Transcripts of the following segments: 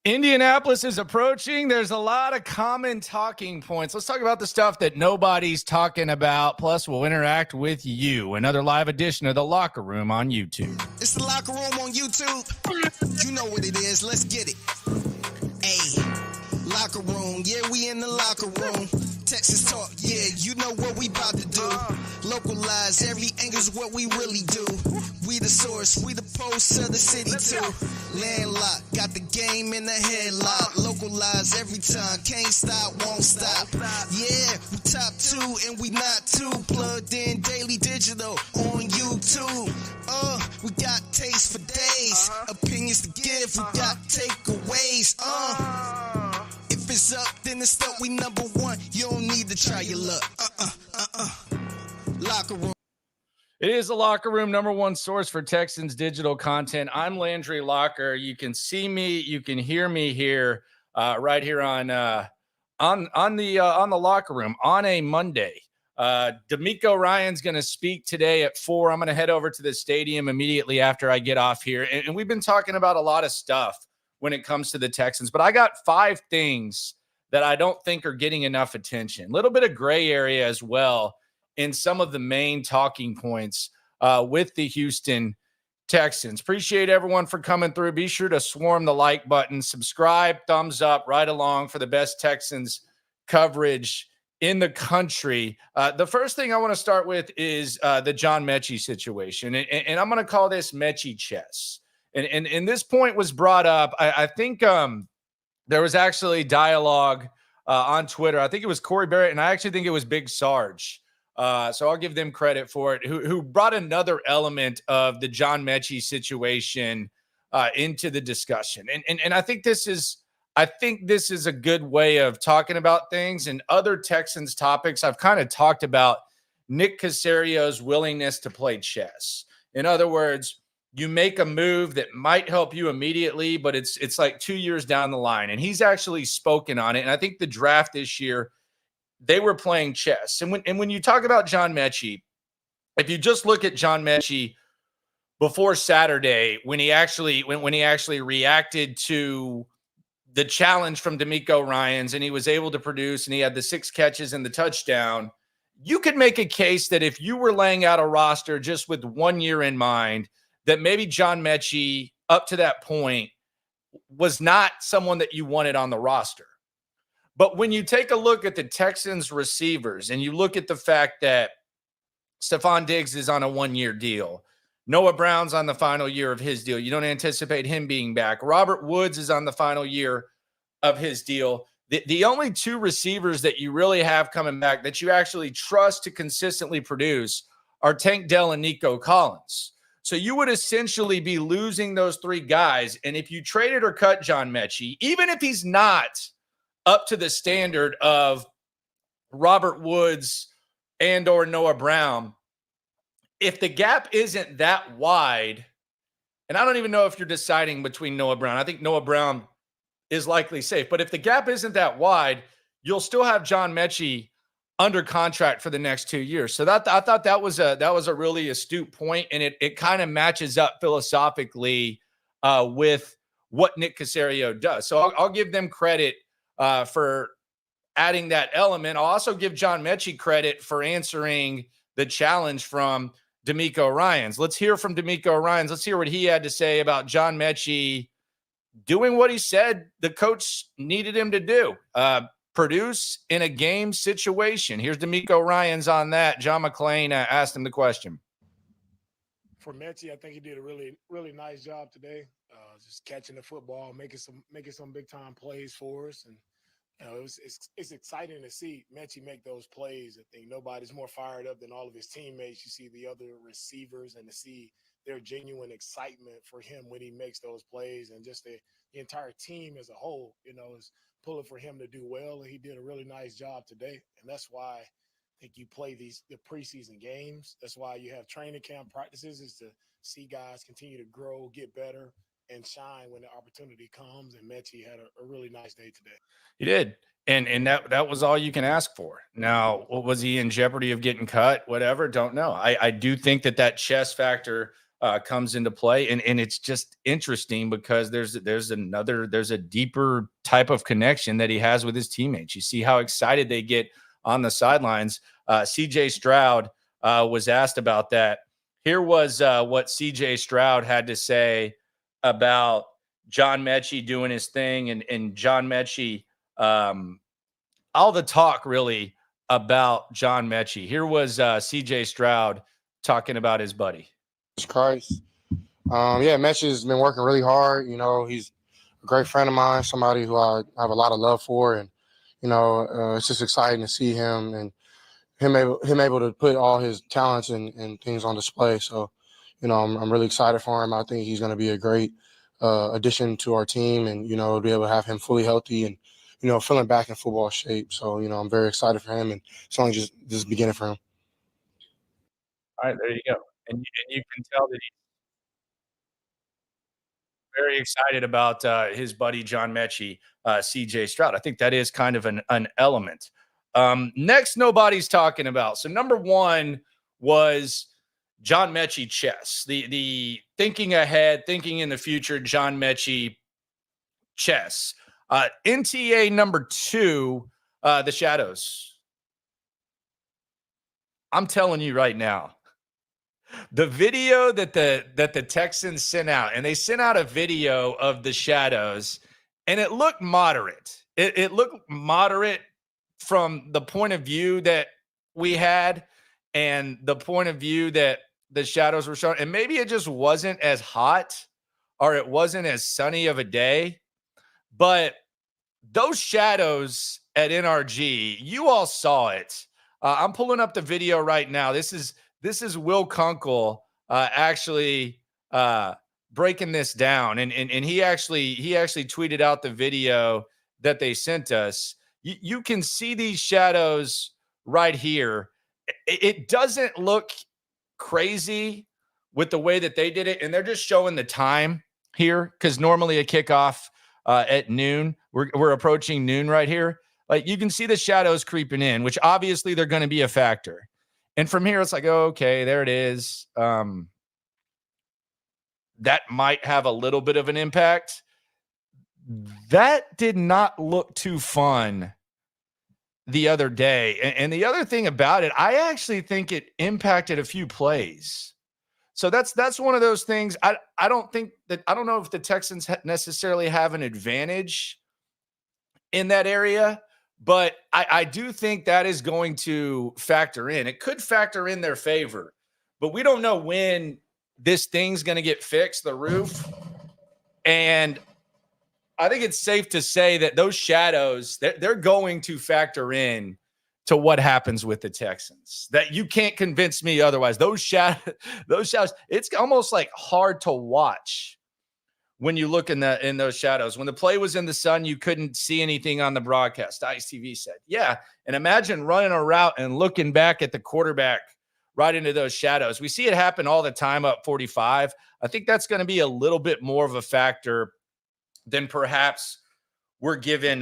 Indianapolis is approaching. There's a lot of common talking points. Let's talk about the stuff that nobody's talking about. Plus, we'll interact with you. Another live edition of The Locker Room on YouTube. It's The Locker Room on YouTube. You know what it is. Let's get it. Hey, Locker Room. Yeah, we in the locker room. Texas talk. Yeah, you know what we about to do. Localize every angle's what we really do. We the source. We the pulse of the city too. Landlocked. Got the game in the headlock. Localize every time. Can't stop, won't stop. Yeah, we top two and we not too. Plugged in daily digital on YouTube. We got taste for days. Opinions to give. We got takeaways. If it's up, then it's up. We number one. You don't need to try your luck. Locker Room. It is the Locker Room, number one source for Texans digital content. I'm Landry Locker. You can see me, you can hear me here, right here on the Locker Room on a Monday. DeMeco Ryans going to speak today at 4. I'm going to head over to the stadium immediately after I get off here, and we've been talking about a lot of stuff when it comes to the Texans, but I got 5 things that I don't think are getting enough attention. A little bit of gray area as well in some of the main talking points with the Houston Texans. Appreciate everyone for coming through. Be sure to swarm the like button, subscribe, thumbs up, right along for the best Texans coverage in the country. The first thing I want to start with is the John Metchie situation, and I'm going to call this Metchie chess. And this point was brought up. I think there was actually dialogue on Twitter. I think it was Corey Barrett, and I actually think it was Big Sarge. So I'll give them credit for it, who brought another element of the John Metchie situation into the discussion. And I think this is a good way of talking about things. And other Texans topics, I've kind of talked about Nick Caserio's willingness to play chess. In other words, you make a move that might help you immediately, but it's like 2 years down the line. And he's actually spoken on it. And I think the draft this year, they were playing chess. And when you talk about John Metchie, if you just look at John Metchie before Saturday, when he actually reacted to the challenge from DeMeco Ryans and he was able to produce and he had the 6 catches and the touchdown, you could make a case that if you were laying out a roster just with 1 year in mind, that maybe John Metchie up to that point was not someone that you wanted on the roster. But when you take a look at the Texans receivers and you look at the fact that Stephon Diggs is on a 1-year deal, Noah Brown's on the final year of his deal. You don't anticipate him being back. Robert Woods is on the final year of his deal. The only 2 receivers that you really have coming back that you actually trust to consistently produce are Tank Dell and Nico Collins. So you would essentially be losing those 3 guys. And if you traded or cut John Metchie, even if he's not up to the standard of Robert Woods and or Noah Brown, if the gap isn't that wide, and I don't even know if you're deciding between Noah Brown. I think Noah Brown is likely safe. But if the gap isn't that wide, you'll still have John Metchie under contract for the next 2 years. So I thought that was a really astute point, and it kind of matches up philosophically with what Nick Caserio does. So I'll give them credit for adding that element. I'll also give John Metchie credit for answering the challenge from DeMeco Ryans. Let's hear from DeMeco Ryans. Let's hear what he had to say about John Metchie doing what he said the coach needed him to do. Produce in a game situation. Here's DeMeco Ryans on that. John McClain asked him the question. For Metchie, I think he did a really, really nice job today. Just catching the football, making some big time plays for us, and it's exciting to see Metchie make those plays. I think nobody's more fired up than all of his teammates. You see the other receivers and to see their genuine excitement for him when he makes those plays, and just the entire team as a whole, is pulling for him to do well. And he did a really nice job today, and that's why I think you play the preseason games. That's why you have training camp practices, is to see guys continue to grow, get better, and shine when the opportunity comes. And Metchie had a really nice day today. He did. And that was all you can ask for. Now, was he in jeopardy of getting cut? Whatever, don't know. I do think that chess factor comes into play. And it's just interesting because there's a deeper type of connection that he has with his teammates. You see how excited they get on the sidelines. CJ Stroud was asked about that. Here was what CJ Stroud had to say about John Metchie doing his thing, and John Metchie, all the talk really about John Metchie. Here was CJ Stroud talking about his buddy. Christ. Yeah, Metchie has been working really hard. You know, he's a great friend of mine, somebody who I have a lot of love for, and it's just exciting to see him and him able to put all his talents and things on display. So, I'm really excited for him. I think he's going to be a great addition to our team, and to be able to have him fully healthy and feeling back in football shape. So, I'm very excited for him, and it's only just beginning for him. All right, there you go. And you can tell that he's very excited about his buddy John Metchie, CJ Stroud. I think that is kind of an element. Next, nobody's talking about. So number one was John Metchie chess. The thinking ahead, thinking in the future, John Metchie chess. NTA number two, the Shadows. I'm telling you right now, the video that the Texans sent out, and they sent out a video of the Shadows, and it looked moderate. It looked moderate from the point of view that we had and the point of view that the Shadows were showing. And maybe it just wasn't as hot or it wasn't as sunny of a day, but those Shadows at NRG, you all saw it. I'm pulling up the video right now. This is Will Kunkel actually breaking this down, and he actually tweeted out the video that they sent us. You can see these Shadows right here. It doesn't look crazy with the way that they did it, and they're just showing the time here because normally a kickoff at noon. We're approaching noon right here. Like you can see the Shadows creeping in, which obviously they're going to be a factor. And from here, it's like, oh, okay, there it is. That might have a little bit of an impact. That did not look too fun the other day. And the other thing about it, I actually think it impacted a few plays. So that's one of those things. I don't know if the Texans necessarily have an advantage in that area. But I do think that is going to factor in. It could factor in their favor, but we don't know when this thing's going to get fixed, the roof. And I think it's safe to say that those Shadows, they're going to factor in to what happens with the Texans. That you can't convince me otherwise. Those shadows, it's almost like hard to watch when you look in those shadows. When the play was in the sun, you couldn't see anything on the broadcast. Ice TV said, yeah. And imagine running a route and looking back at the quarterback right into those shadows. We see it happen all the time up 45. I think that's going to be a little bit more of a factor than perhaps we're given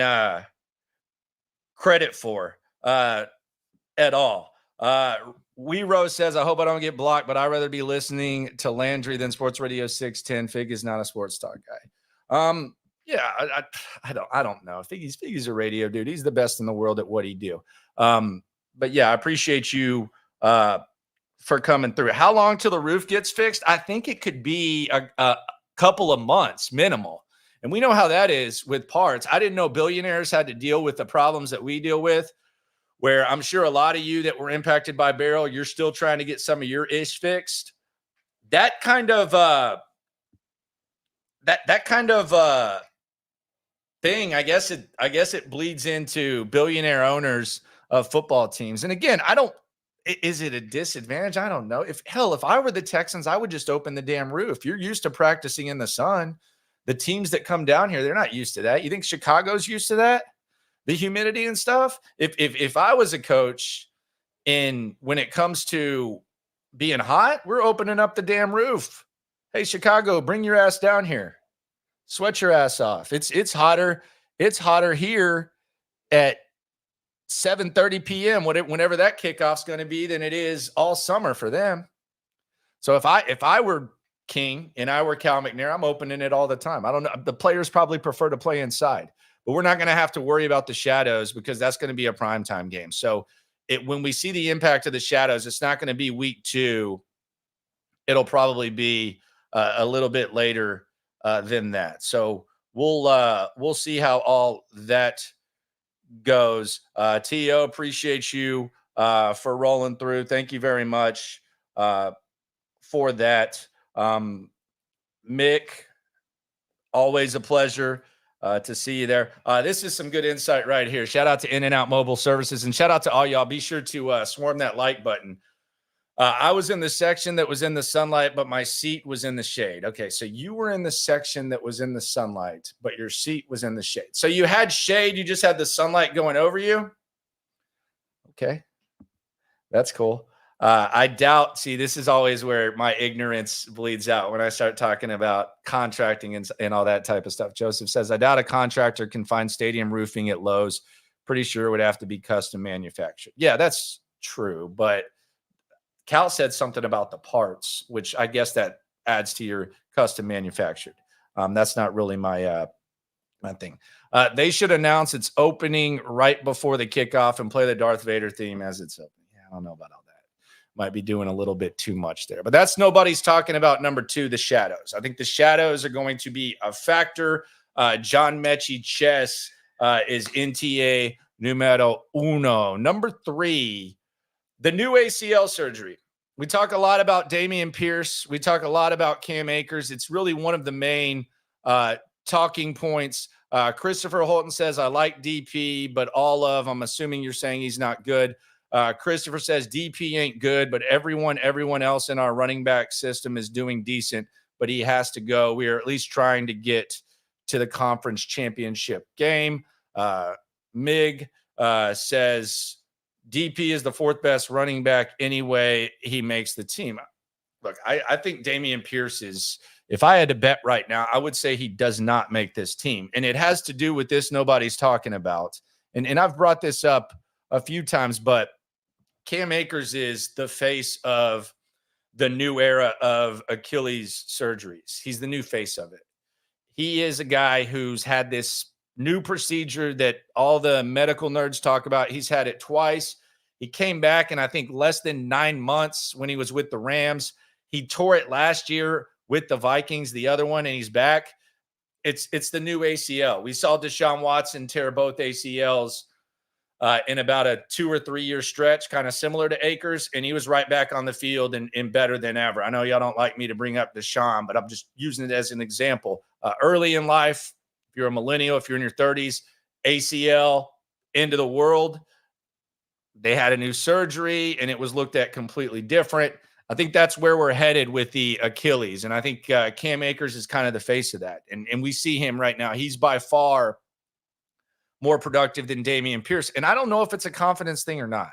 credit for at all. Rose says, I hope I don't get blocked, but I'd rather be listening to Landry than Sports Radio 610. Fig is not a sports talk guy. Yeah, I don't know. Figgy's a radio dude. He's the best in the world at what he do. But yeah, I appreciate you for coming through. How long till the roof gets fixed? I think it could be a couple of months minimal. And we know how that is with parts. I didn't know billionaires had to deal with the problems that we deal with, where I'm sure a lot of you that were impacted by Beryl, you're still trying to get some of your ish fixed. That kind of thing, I guess it bleeds into billionaire owners of football teams. And again, is it a disadvantage? I don't know. If I were the Texans, I would just open the damn roof. You're used to practicing in the sun. The teams that come down here, they're not used to that. You think Chicago's used to that? The humidity and stuff. If I was a coach when it comes to being hot, we're opening up the damn roof. Hey, Chicago, bring your ass down here. Sweat your ass off. It's hotter. It's hotter here at 7:30 p.m. whenever that kickoff's going to be than it is all summer for them. So if I were King and I were Cal McNair, I'm opening it all the time. I don't know. The players probably prefer to play inside, but we're not going to have to worry about the shadows because that's going to be a primetime game. So when we see the impact of the shadows, it's not going to be week 2. It'll probably be a little bit later than that. So we'll see how all that goes. T.O., appreciate you for rolling through. Thank you very much for that. Mick, always a pleasure to see you there. This is some good insight right here. Shout out to In-N-Out Mobile Services, and shout out to all y'all. Be sure to swarm that like button. I was in the section that was in the sunlight, but my seat was in the shade. Okay, so you were in the section that was in the sunlight, but your seat was in the shade. So you had shade, you just had the sunlight going over you? Okay, that's cool. I doubt, see, this is always where my ignorance bleeds out when I start talking about contracting and all that type of stuff. Joseph says, I doubt a contractor can find stadium roofing at Lowe's. Pretty sure it would have to be custom manufactured. Yeah, that's true, but Cal said something about the parts, which I guess that adds to your custom manufactured. That's not really my thing. They should announce it's opening right before the kickoff and play the Darth Vader theme as it's opening. Yeah, I don't know about all that. Might be doing a little bit too much there. But that's nobody's talking about number 2, the shadows. I think the shadows are going to be a factor. John Metchie chess is NTA numero 1. Number 3, the new ACL surgery. We talk a lot about Dameon Pierce. We talk a lot about Cam Akers. It's really one of the main talking points. Christopher Holton says, I like DP, but I'm assuming you're saying he's not good. Christopher says DP ain't good, but everyone else in our running back system is doing decent, but he has to go. We are at least trying to get to the conference championship game. Mig says DP is the 4th best running back anyway. He makes the team. Look, I think Dameon Pierce is, if I had to bet right now, I would say he does not make this team. And it has to do with this nobody's talking about. And I've brought this up a few times, but Cam Akers is the face of the new era of Achilles surgeries. He's the new face of it. He is a guy who's had this new procedure that all the medical nerds talk about. He's had it twice. He came back in, I think, less than 9 months when he was with the Rams. He tore it last year with the Vikings, the other one, and he's back. It's the new ACL. We saw Deshaun Watson tear both ACLs in about a 2 or 3 year stretch, kind of similar to Akers, and he was right back on the field and better than ever. I know y'all don't like me to bring up Deshaun, but I'm just using it as an example. Early in life, if you're a millennial, if you're in your 30s, ACL, end of the world. They had a new surgery, and it was looked at completely different. I think that's where we're headed with the Achilles, and I think Cam Akers is kind of the face of that. And we see him right now. He's by far more productive than Dameon Pierce. And I don't know if it's a confidence thing or not.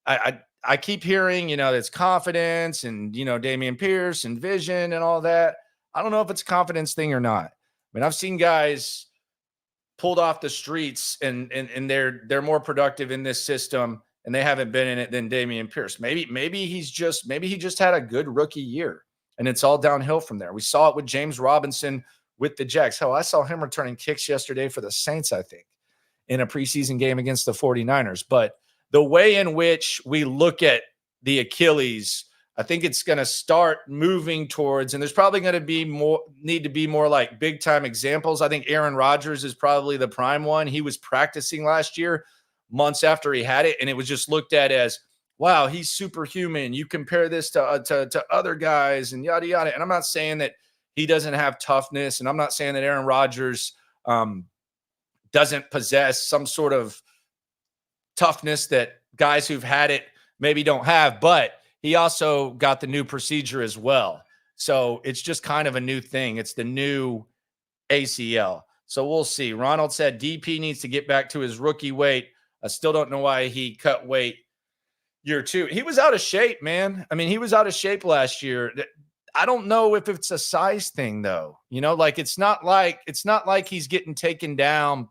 I keep hearing, it's confidence and, Dameon Pierce and vision and all that. I don't know if it's a confidence thing or not. I mean, I've seen guys pulled off the streets and they're more productive in this system and they haven't been in it than Dameon Pierce. Maybe he just had a good rookie year and it's all downhill from there. We saw it with James Robinson with the Jags. Hell, I saw him returning kicks yesterday for the Saints, I think, in a preseason game against the 49ers. But the way in which we look at the Achilles, I think it's going to start moving towards, and there's probably going to need to be more like big time examples. I think Aaron Rodgers is probably the prime one. He was practicing last year, months after he had it, and it was just looked at as, wow, he's superhuman. You compare this to other guys and yada, yada. And I'm not saying that he doesn't have toughness, and I'm not saying that Aaron Rodgers doesn't possess some sort of toughness that guys who've had it maybe don't have, but he also got the new procedure as well. So it's just kind of a new thing. It's the new ACL. So we'll see. Ronald said DP needs to get back to his rookie weight. I still don't know why he cut weight year 2. He was out of shape, man. I mean, he was out of shape last year. I don't know if it's a size thing though. Like it's not like he's getting taken down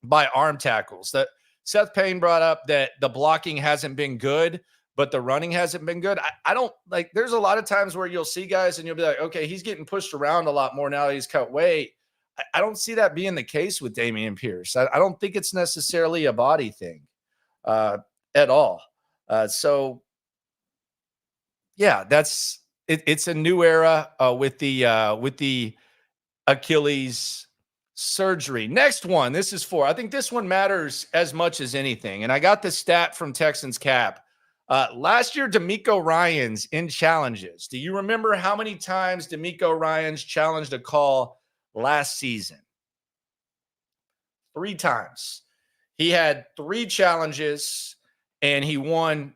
by arm tackles. That Seth Payne brought up that the blocking hasn't been good. but the running hasn't been good. I don't like, there's a lot of times where you'll see guys and you'll be like, okay, he's getting pushed around a lot more now that he's cut weight. I don't see that being the case with Dameon Pierce. I don't think it's necessarily a body thing at all. So yeah, that's it. It's a new era with the Achilles surgery. Next one. This is I think this one matters as much as anything. And I got the stat from Texans Cap. Last year, DeMeco Ryans in challenges. Do you remember how many times DeMeco Ryans challenged a call last season? 3 times. He had 3 challenges and he won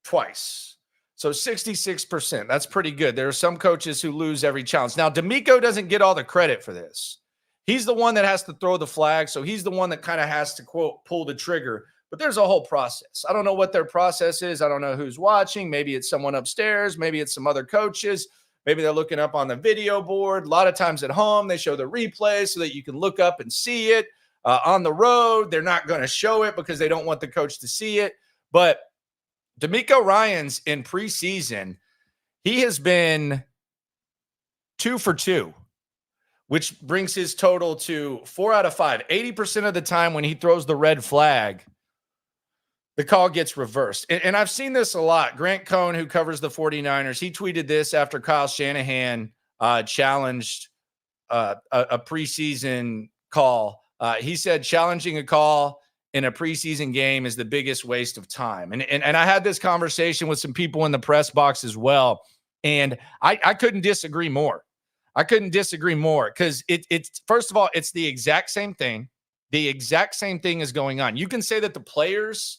twice. So 66%. That's pretty good. There are some coaches who lose every challenge. Now, DeMeco doesn't get all the credit for this. He's the one that has to throw the flag. So he's the one that kind of has to, quote, pull the trigger. But there's a whole process. I don't know what their process is. I don't know who's watching. Maybe it's someone upstairs. Maybe it's some other coaches. Maybe they're looking up on the video board. A lot of times at home, they show the replay so that you can look up and see it. On the road, they're not going to show it because they don't want the coach to see it. But DeMeco Ryans in preseason, he has been 2 for 2, which brings his total to 4 out of 5. 80% of the time when he throws the red flag, the call gets reversed. And I've seen this a lot. Grant Cohn, who covers the 49ers, he tweeted this after Kyle Shanahan challenged a preseason call. He said challenging a call in a preseason game is the biggest waste of time. And I had this conversation with some people in the press box as well. And I couldn't disagree more. I couldn't disagree more because it's first of all, it's the exact same thing. The exact same thing is going on. You can say that the players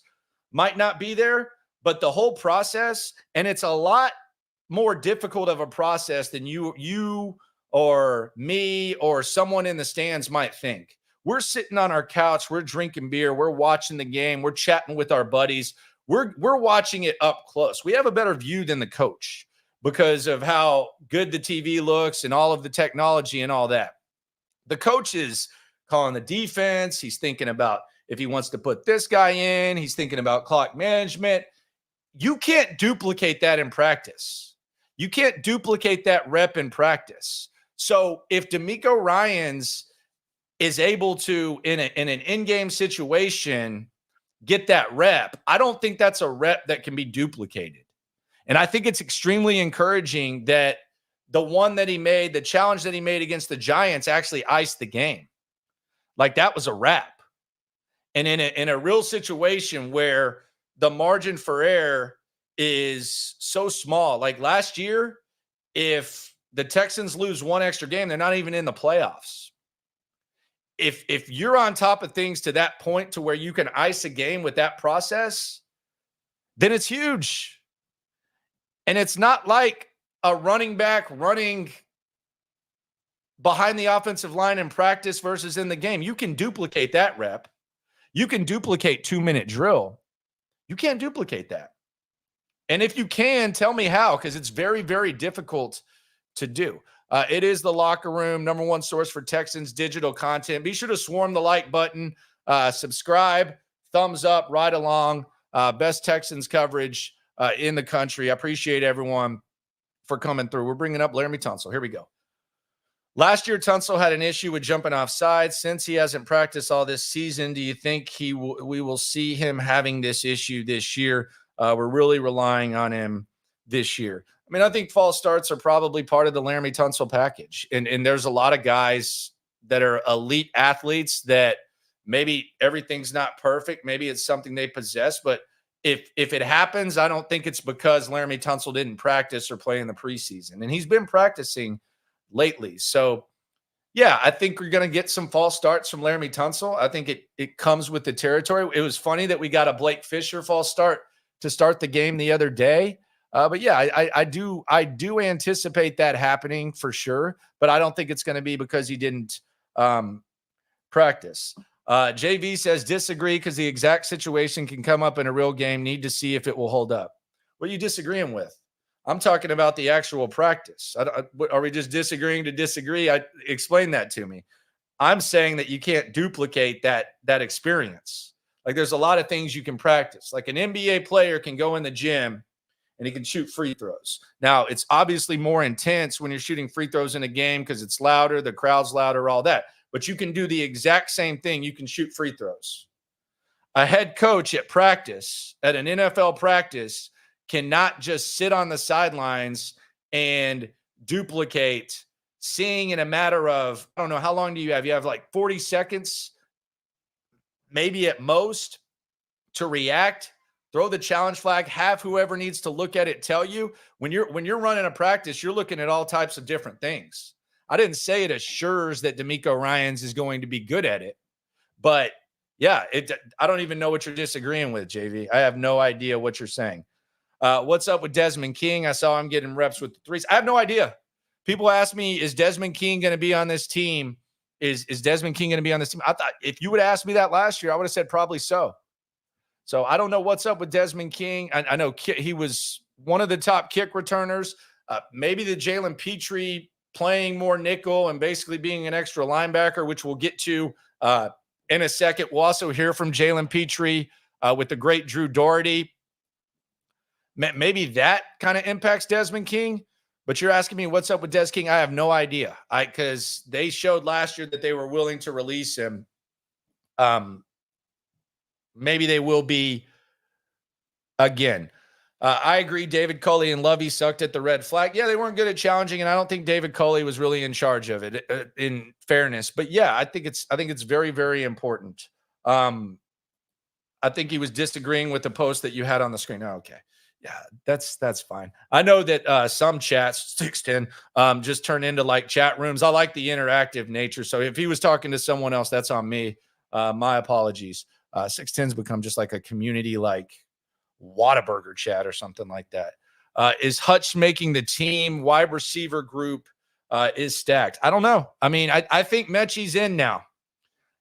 might not be there, but the whole process, and it's a lot more difficult of a process than you or me or someone in the stands might think. We're sitting on our couch, we're drinking beer, we're watching the game, we're chatting with our buddies. We're watching it up close. We have a better view than the coach because of how good the TV looks and all of the technology and all that. The coach is calling the defense. He's thinking about if he wants to put this guy in. He's thinking about clock management. You can't duplicate that in practice. You can't duplicate that rep in practice. So if DeMeco Ryans is able to, in an in-game situation, get that rep, I don't think that's a rep that can be duplicated. And I think it's extremely encouraging that the one that he made, the challenge that he made against the Giants, actually iced the game. Like that was a wrap. And in a real situation where the margin for error is so small, like last year, if the Texans lose one extra game, they're not even in the playoffs. If you're on top of things to that point to where you can ice a game with that process, then it's huge. And it's not like a running back running behind the offensive line in practice versus in the game. You can duplicate that rep. You can duplicate 2-minute drill. You can't duplicate that. And if you can, tell me how, because it's very, very difficult to do. It is the Locker Room, #1 source for Texans digital content. Be sure to swarm the like button, subscribe, thumbs up, right along. Best Texans coverage in the country. I appreciate everyone for coming through. We're bringing up Laremy Tunsil. Here we go. Last year, Tunsil had an issue with jumping off sides. Since he hasn't practiced all this season, do you think we will see him having this issue this year? We're really relying on him this year. I mean, I think false starts are probably part of the Laremy Tunsil package. And there's a lot of guys that are elite athletes that maybe everything's not perfect. Maybe it's something they possess. But if it happens, I don't think it's because Laremy Tunsil didn't practice or play in the preseason. And he's been practicing lately. So, yeah, I think we're going to get some false starts from Laremy Tunsil. I think it comes with the territory. It was funny that we got a Blake Fisher false start to start the game the other day. But yeah, I do anticipate that happening for sure. But I don't think it's going to be because he didn't practice. JV says disagree because the exact situation can come up in a real game. Need to see if it will hold up. What are you disagreeing with? I'm talking about the actual practice. Are we just disagreeing to disagree? Explain that to me. I'm saying that you can't duplicate that experience. Like there's a lot of things you can practice. Like an NBA player can go in the gym and he can shoot free throws. Now, it's obviously more intense when you're shooting free throws in a game because it's louder, the crowd's louder, all that. But you can do the exact same thing. You can shoot free throws. A head coach at practice, at an NFL practice, cannot just sit on the sidelines and duplicate seeing in a matter of, I don't know, how long do you have? You have like 40 seconds, maybe at most, to react, throw the challenge flag, have whoever needs to look at it tell you. When you're running a practice, you're looking at all types of different things. I didn't say it assures that DeMeco Ryans is going to be good at it, but yeah, I don't even know what you're disagreeing with, JV. I have no idea what you're saying. What's up with Desmond King? I saw him getting reps with the threes. I have no idea. People ask me, is Desmond King going to be on this team? Is Desmond King going to be on this team? I thought if you would ask me that last year, I would have said probably so. So I don't know what's up with Desmond King. I know he was one of the top kick returners. Maybe the Jalen Petrie playing more nickel and basically being an extra linebacker, which we'll get to in a second. We'll also hear from Jalen Petrie with the great Drew Doherty. Maybe that kind of impacts Desmond King. But you're asking me what's up with Des King? I have no idea. Because they showed last year that they were willing to release him. Maybe they will be again. I agree. David Culley and Lovey sucked at the red flag. Yeah, they weren't good at challenging, and I don't think David Culley was really in charge of it. In fairness, but yeah, I think it's very, very important. I think he was disagreeing with the post that you had on the screen. Oh, okay. Yeah, that's fine. I know that some chats, 610, just turn into like chat rooms. I like the interactive nature. So if he was talking to someone else, that's on me. My apologies. 610's become just like a community like Whataburger chat or something like that. Is Hutch making the team? Wide receiver group is stacked. I don't know. I mean, I think Metchie's in now.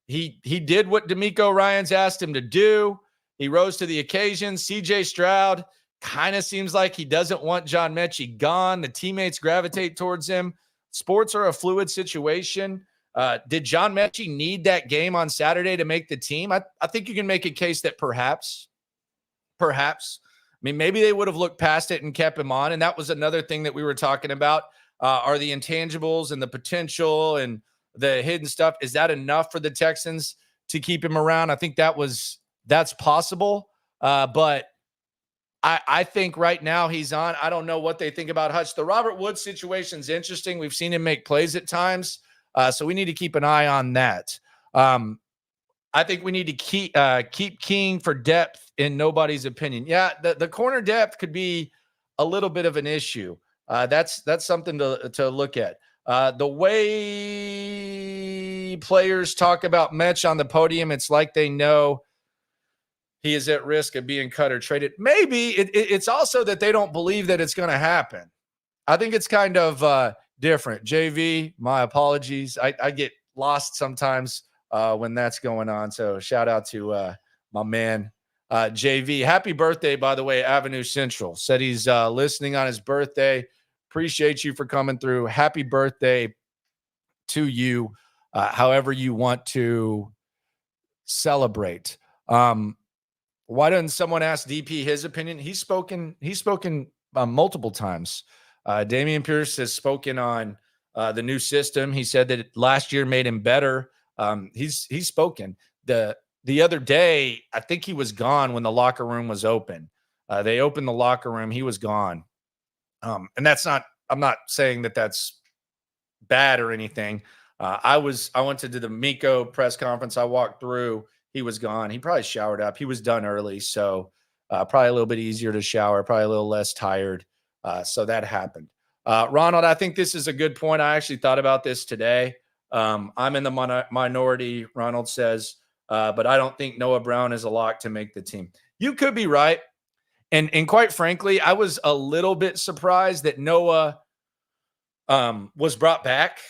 He did what DeMeco Ryans asked him to do. He rose to the occasion. CJ Stroud kind of seems like he doesn't want John Metchie gone. The teammates gravitate towards him. Sports are a fluid situation. Did John Metchie need that game on Saturday to make the team? I think you can make a case that perhaps. I mean, maybe they would have looked past it and kept him on. And that was another thing that we were talking about. Are the intangibles and the potential and the hidden stuff, is that enough for the Texans to keep him around? I think that's possible. But I think right now he's on. I don't know what they think about Hutch. The Robert Woods situation is interesting. We've seen him make plays at times. So we need to keep an eye on that. I think we need to keep King for depth in nobody's opinion. Yeah, the corner depth could be a little bit of an issue. That's something to look at. The way players talk about Metch on the podium, it's like they know he is at risk of being cut or traded. Maybe it's also that they don't believe that it's going to happen. I think it's kind of different. JV, my apologies. I get lost sometimes when that's going on. So shout out to my man, JV. Happy birthday, by the way, Avenue Central. Said he's listening on his birthday. Appreciate you for coming through. Happy birthday to you, however you want to celebrate. Why doesn't someone ask DP his opinion? He's spoken multiple times. Damian Pierce has spoken on the new system. He said that last year made him better. He's spoken. The other day, I think he was gone when the locker room was open. They opened the locker room. He was gone. And I'm not saying that that's bad or anything. I went to the DeMeco press conference. I walked through. He was gone. He probably showered up. He was done early. So probably a little bit easier to shower, probably a little less tired. So that happened. Ronald, I think this is a good point. I actually thought about this today. I'm in the minority, Ronald says, but I don't think Noah Brown is a lock to make the team. You could be right. And quite frankly, I was a little bit surprised that Noah was brought back.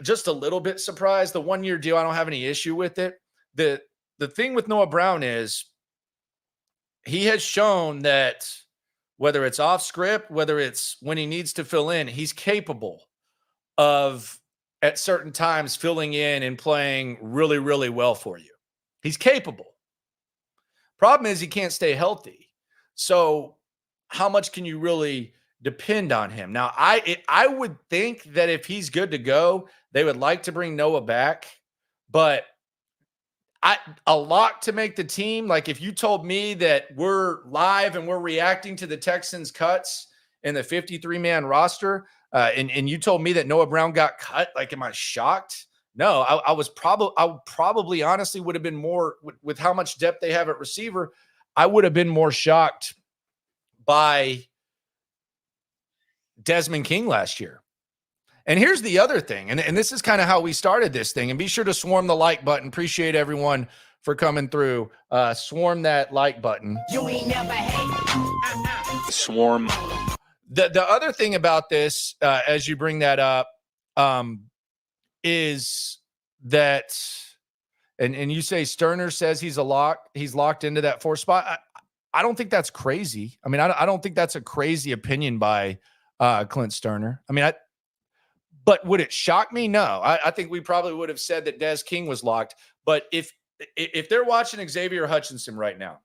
Just a little bit surprised. The 1-year deal, I don't have any issue with it. The thing with Noah Brown is he has shown that whether it's off script, whether it's when he needs to fill in, he's capable of at certain times filling in and playing really, really well for you. He's capable. Problem is he can't stay healthy. So how much can you really depend on him? Now, I would think that if he's good to go, they would like to bring Noah back, but a lock to make the team. Like if you told me that we're live and we're reacting to the Texans cuts in the 53-man roster, and you told me that Noah Brown got cut, like, am I shocked? No, I probably honestly would have been more with how much depth they have at receiver. I would have been more shocked by Desmond King last year. And here's the other thing, and this is kind of how we started this thing. And be sure to swarm the like button. Appreciate everyone for coming through. Swarm that like button. You ain't never hate. Swarm. The other thing about this, as you bring that up, is that, and you say Sterner says he's locked into that 4th spot. I don't think that's crazy. I mean, I don't think that's a crazy opinion by Clint Sterner. I mean, but would it shock me? No. I think we probably would have said that Des King was locked. But if they're watching Xavier Hutchinson right now,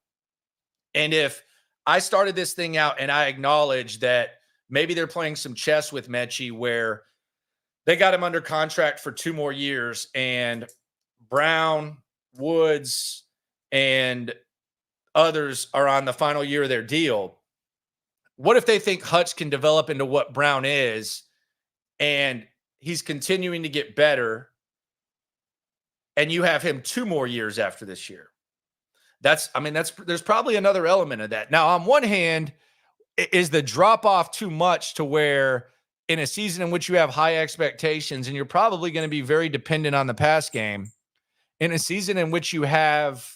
and if I started this thing out and I acknowledge that maybe they're playing some chess with Metchie where they got him under contract for 2 more years, and Brown, Woods, and others are on the final year of their deal. What if they think Hutch can develop into what Brown is, and he's continuing to get better, and you have him 2 more years after this year? There's probably another element of that. Now, on one hand, is the drop off too much to where in a season in which you have high expectations and you're probably going to be very dependent on the pass game, in a season in which you have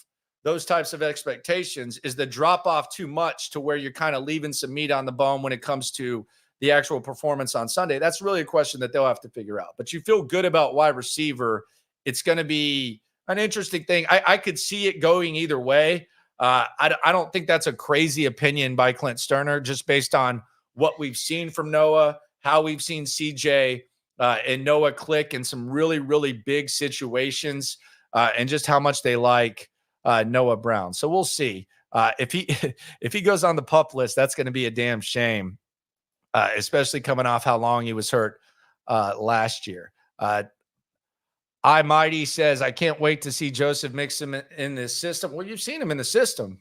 those types of expectations, is the drop off too much to where you're kind of leaving some meat on the bone when it comes to the actual performance on Sunday? That's really a question that they'll have to figure out. But you feel good about wide receiver. It's going to be an interesting thing. I could see it going either way. I don't think that's a crazy opinion by Clint Sterner, just based on what we've seen from Noah, how we've seen CJ and Noah click in some really, really big situations, and just how much they like Noah Brown. So we'll see. If he goes on the PUP list, that's going to be a damn shame, especially coming off how long he was hurt last year. Mighty says, I can't wait to see Joseph Mixon in this system. Well, you've seen him in the system.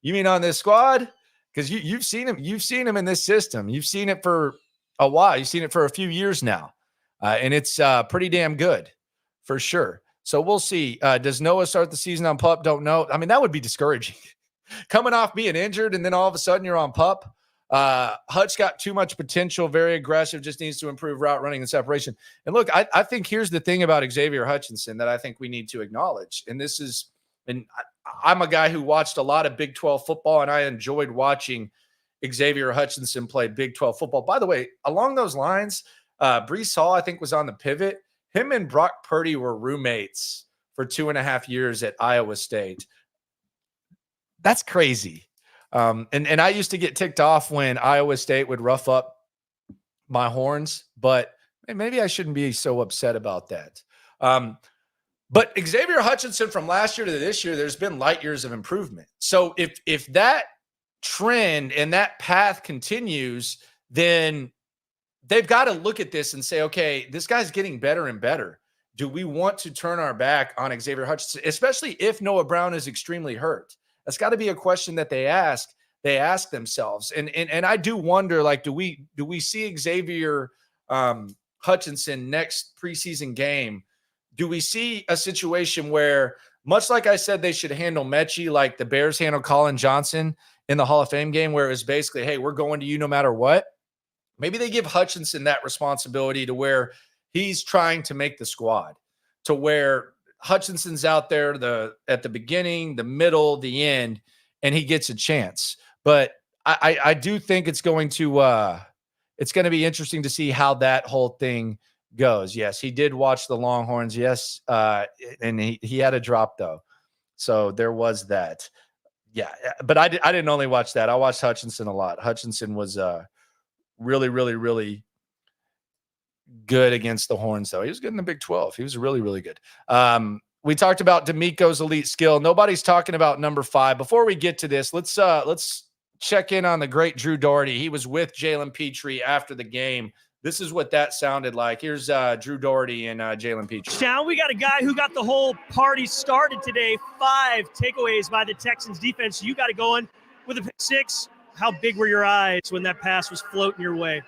You mean on this squad? Because you've seen him. You've seen him in this system. You've seen it for a while. You've seen it for a few years now, and it's pretty damn good for sure. So we'll see. Does Noah start the season on PUP? Don't know. I mean, that would be discouraging. Coming off being injured, and then all of a sudden you're on PUP. Hutch got too much potential, very aggressive, just needs to improve route running and separation. And look, I think here's the thing about Xavier Hutchinson that I think we need to acknowledge. And this is, and I'm a guy who watched a lot of Big 12 football, and I enjoyed watching Xavier Hutchinson play Big 12 football. By the way, along those lines, Breece Hall, I think, was on the pivot. Him and Brock Purdy were roommates for 2.5 years at Iowa State. That's crazy. And I used to get ticked off when Iowa State would rough up my horns, but maybe I shouldn't be so upset about that. But Xavier Hutchinson from last year to this year, there's been light years of improvement. So if that trend and that path continues, then they've got to look at this and say, okay, this guy's getting better and better. Do we want to turn our back on Xavier Hutchinson, especially if Noah Brown is extremely hurt? That's got to be a question that they ask themselves. And I do wonder, like, do we see Xavier Hutchinson next preseason game? Do we see a situation where, much like I said, they should handle Metchie like the Bears handle Colin Johnson in the Hall of Fame game, where it was basically, hey, we're going to you no matter what? Maybe they give Hutchinson that responsibility to where he's trying to make the squad, to where Hutchinson's out there at the beginning, the middle, the end, and he gets a chance. But I do think it's going to be interesting to see how that whole thing goes. Yes, he did watch the Longhorns. Yes, and he had a drop though, so there was that. Yeah, but I didn't only watch that. I watched Hutchinson a lot. Hutchinson was really, really, really good against the Horns, though. He was good in the Big 12. He was really, really good. we talked about DeMeco's elite skill. Nobody's talking about number 5. Before we get to this, let's check in on the great Drew Doherty. He was with Jalen Petrie after the game. This is what that sounded like. Here's Drew Doherty and Jalen Petrie. Now we got a guy who got the whole party started today. 5 takeaways by the Texans defense. You got it going with a pick 6. How big were your eyes when that pass was floating your way?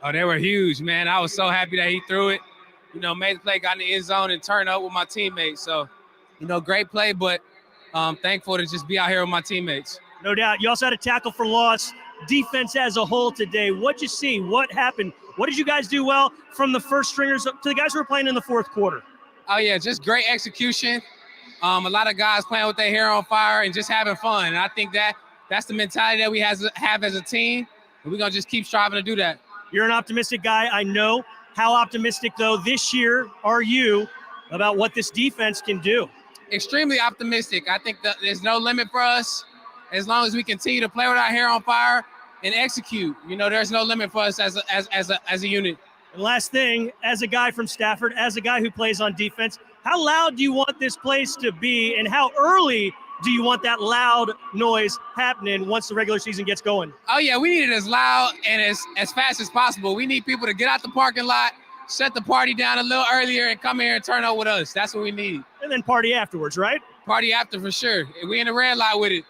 Oh, they were huge, man. I was so happy that he threw it. Made the play, got in the end zone, and turned up with my teammates. So, great play, but thankful to just be out here with my teammates. No doubt. You also had a tackle for loss. Defense as a whole today. What'd you see? What happened? What did you guys do well from the first stringers to the guys who were playing in the fourth quarter? Oh, yeah, just great execution. A lot of guys playing with their hair on fire and just having fun. And I think that's the mentality that we have as a team. And we're going to just keep striving to do that. You're an optimistic guy, I know. How optimistic, though, this year are you about what this defense can do? Extremely optimistic. I think that there's no limit for us as long as we continue to play with our hair on fire and execute. There's no limit for us as a unit. And last thing, as a guy from Stafford, as a guy who plays on defense, how loud do you want this place to be, and how early do you want that loud noise happening once the regular season gets going? Oh, yeah, we need it as loud and as fast as possible. We need people to get out the parking lot, shut the party down a little earlier, and come here and turn up with us. That's what we need. And then party afterwards, right? Party after for sure. We in the red light with it.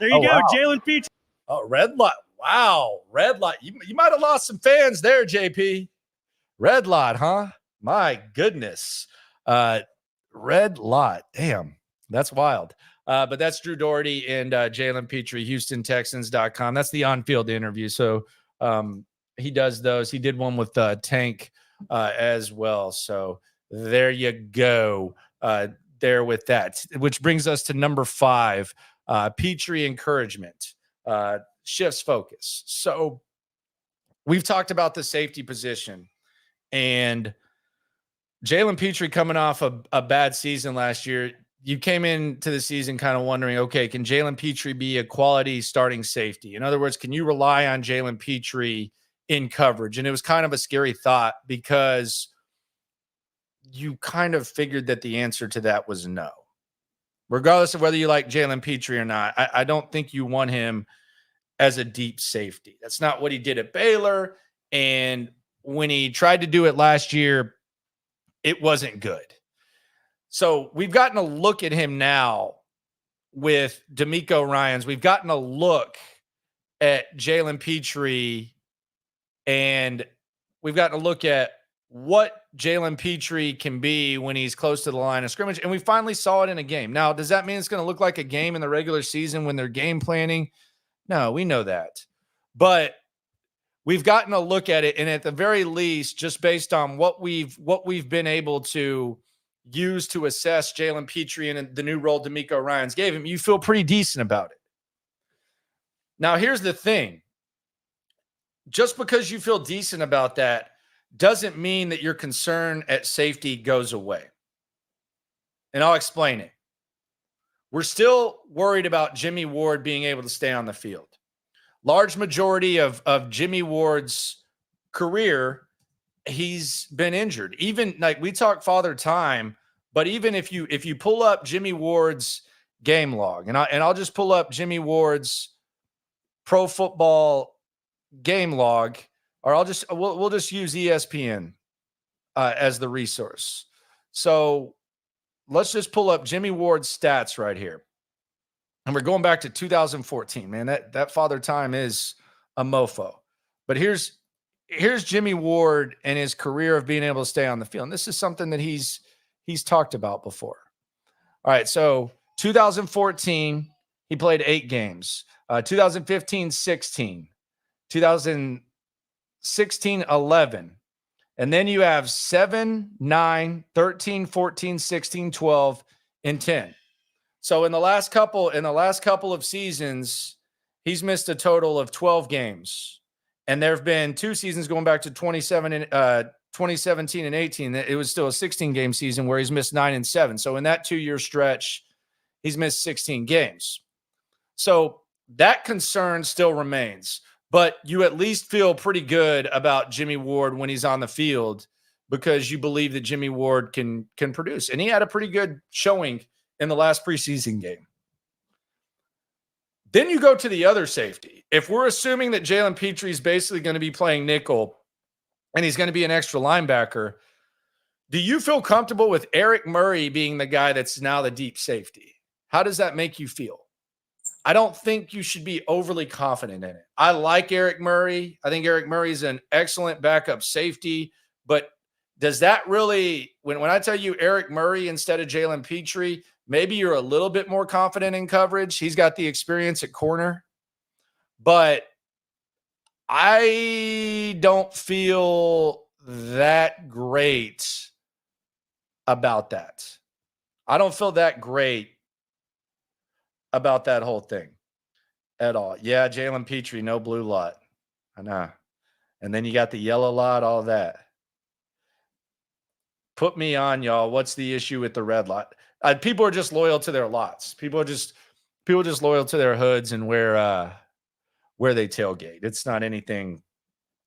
There you go, wow. Jalen Petrie. Oh, red light. Wow, red light. You might have lost some fans there, JP. Red light, huh? My goodness. Red light. Damn, that's wild. But that's Drew Doherty and Jalen Petrie, HoustonTexans.com. That's the on-field interview. So he does those. He did one with Tank as well. So there you go. There with that, which brings us to number 5, Petrie encouragement, shifts focus. So we've talked about the safety position, and Jalen Petrie coming off a bad season last year. You came into the season kind of wondering, okay, can Jalen Petrie be a quality starting safety? In other words, can you rely on Jalen Petrie in coverage? And it was kind of a scary thought because you kind of figured that the answer to that was no. Regardless of whether you like Jalen Petrie or not, I don't think you want him as a deep safety. That's not what he did at Baylor. And when he tried to do it last year, it wasn't good. So we've gotten a look at him now with DeMeco Ryans. We've gotten a look at Jalen Petrie, and we've gotten a look at what Jalen Petrie can be when he's close to the line of scrimmage. And we finally saw it in a game. Now, does that mean it's going to look like a game in the regular season when they're game planning? No, we know that. But we've gotten a look at it, and at the very least, just based on what we've been able to use to assess Jalen Petrie and the new role DeMeco Ryans gave him, you feel pretty decent about it. Now, here's the thing. Just because you feel decent about that doesn't mean that your concern at safety goes away. And I'll explain it. We're still worried about Jimmy Ward being able to stay on the field. Large majority of Jimmy Ward's career, he's been injured. Even like we talk Father Time, but even if you pull up Jimmy Ward's game log, and I'll just pull up Jimmy Ward's Pro Football game log, or we'll just use ESPN as the resource. So let's just pull up Jimmy Ward's stats right here. And we're going back to 2014, man. That Father Time is a mofo. But here's Jimmy Ward and his career of being able to stay on the field. And this is something that he's talked about before. All right, so 2014, he played 8 games. 2015, 16. 2016, 11. And then you have 7, 9, 13, 14, 16, 12, and 10. So in the last couple of seasons, he's missed a total of 12 games. And there have been 2 seasons going back to 2017 and 18. It was still a 16-game season where he's missed 9 and 7. So in that 2-year stretch, he's missed 16 games. So that concern still remains. But you at least feel pretty good about Jimmy Ward when he's on the field because you believe that Jimmy Ward can produce. And he had a pretty good showing in the last preseason game. Then you go to the other safety. If we're assuming that Jalen Pitre is basically going to be playing nickel and he's going to be an extra linebacker, do you feel comfortable with Eric Murray being the guy that's now the deep safety? How does that make you feel? I don't think you should be overly confident in it. I like Eric Murray. I think Eric Murray is an excellent backup safety, but does that really, when I tell you Eric Murray instead of Jalen Pitre, maybe you're a little bit more confident in coverage. He's got the experience at corner, but I don't feel that great about that. I don't feel that great about that whole thing at all. Yeah, Jalen Pitre, no blue lot. I know. And then you got the yellow lot, all that. Put me on, y'all. What's the issue with the red lot? People are just loyal to their lots. People are just loyal to their hoods and where they tailgate. It's not anything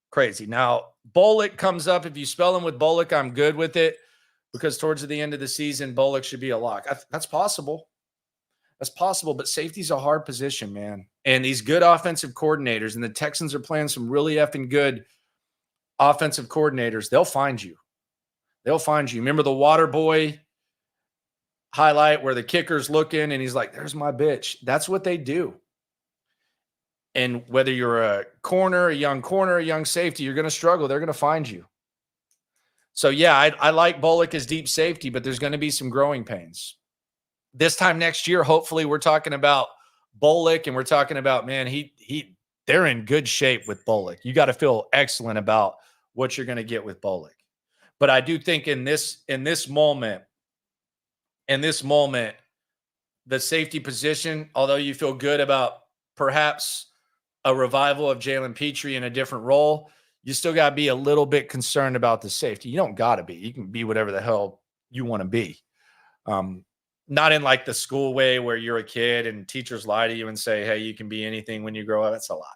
crazy. Now, Bullock comes up. If you spell him with Bullock, I'm good with it because towards the end of the season, Bullock should be a lock. That's possible. That's possible, but safety's a hard position, man. And these good offensive coordinators, and the Texans are playing some really effing good offensive coordinators. They'll find you. They'll find you. Remember the water boy highlight where the kicker's looking and he's like, there's my bitch. That's what they do. And whether you're a young safety, you're going to struggle. They're going to find you. So, yeah, I like Bullock as deep safety, but there's going to be some growing pains. This time next year, hopefully we're talking about Bullock and we're talking about, man, they're in good shape with Bullock. You got to feel excellent about what you're going to get with Bullock. But I do think in this moment, the safety position, although you feel good about perhaps a revival of Jalen Pitre in a different role, you still got to be a little bit concerned about the safety. You don't got to be. You can be whatever the hell you want to be. Not in like the school way where you're a kid and teachers lie to you and say, hey, you can be anything when you grow up. That's a lie.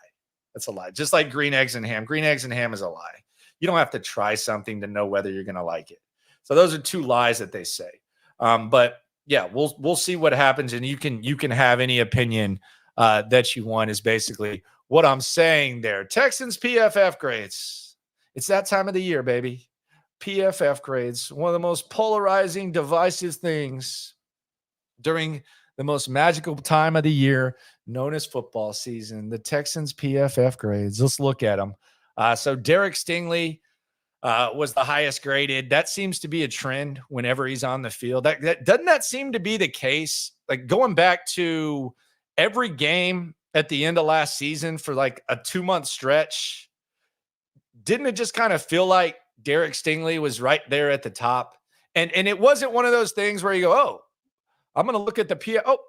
That's a lie. Just like green eggs and ham. Green eggs and ham is a lie. You don't have to try something to know whether you're going to like it. So those are two lies that they say. But yeah, we'll see what happens, and you can have any opinion that you want. Is basically what I'm saying there. Texans PFF grades. It's that time of the year, baby. PFF grades, one of the most polarizing, divisive things during the most magical time of the year, known as football season. The Texans PFF grades. Let's look at them. So Derek Stingley was the highest graded. That seems to be a trend whenever he's on the field. That doesn't that seem to be the case? Like going back to every game at the end of last season for like a 2-month stretch, didn't it just kind of feel like Derek Stingley was right there at the top? And it wasn't one of those things where you go, oh, I'm going to look at the oh,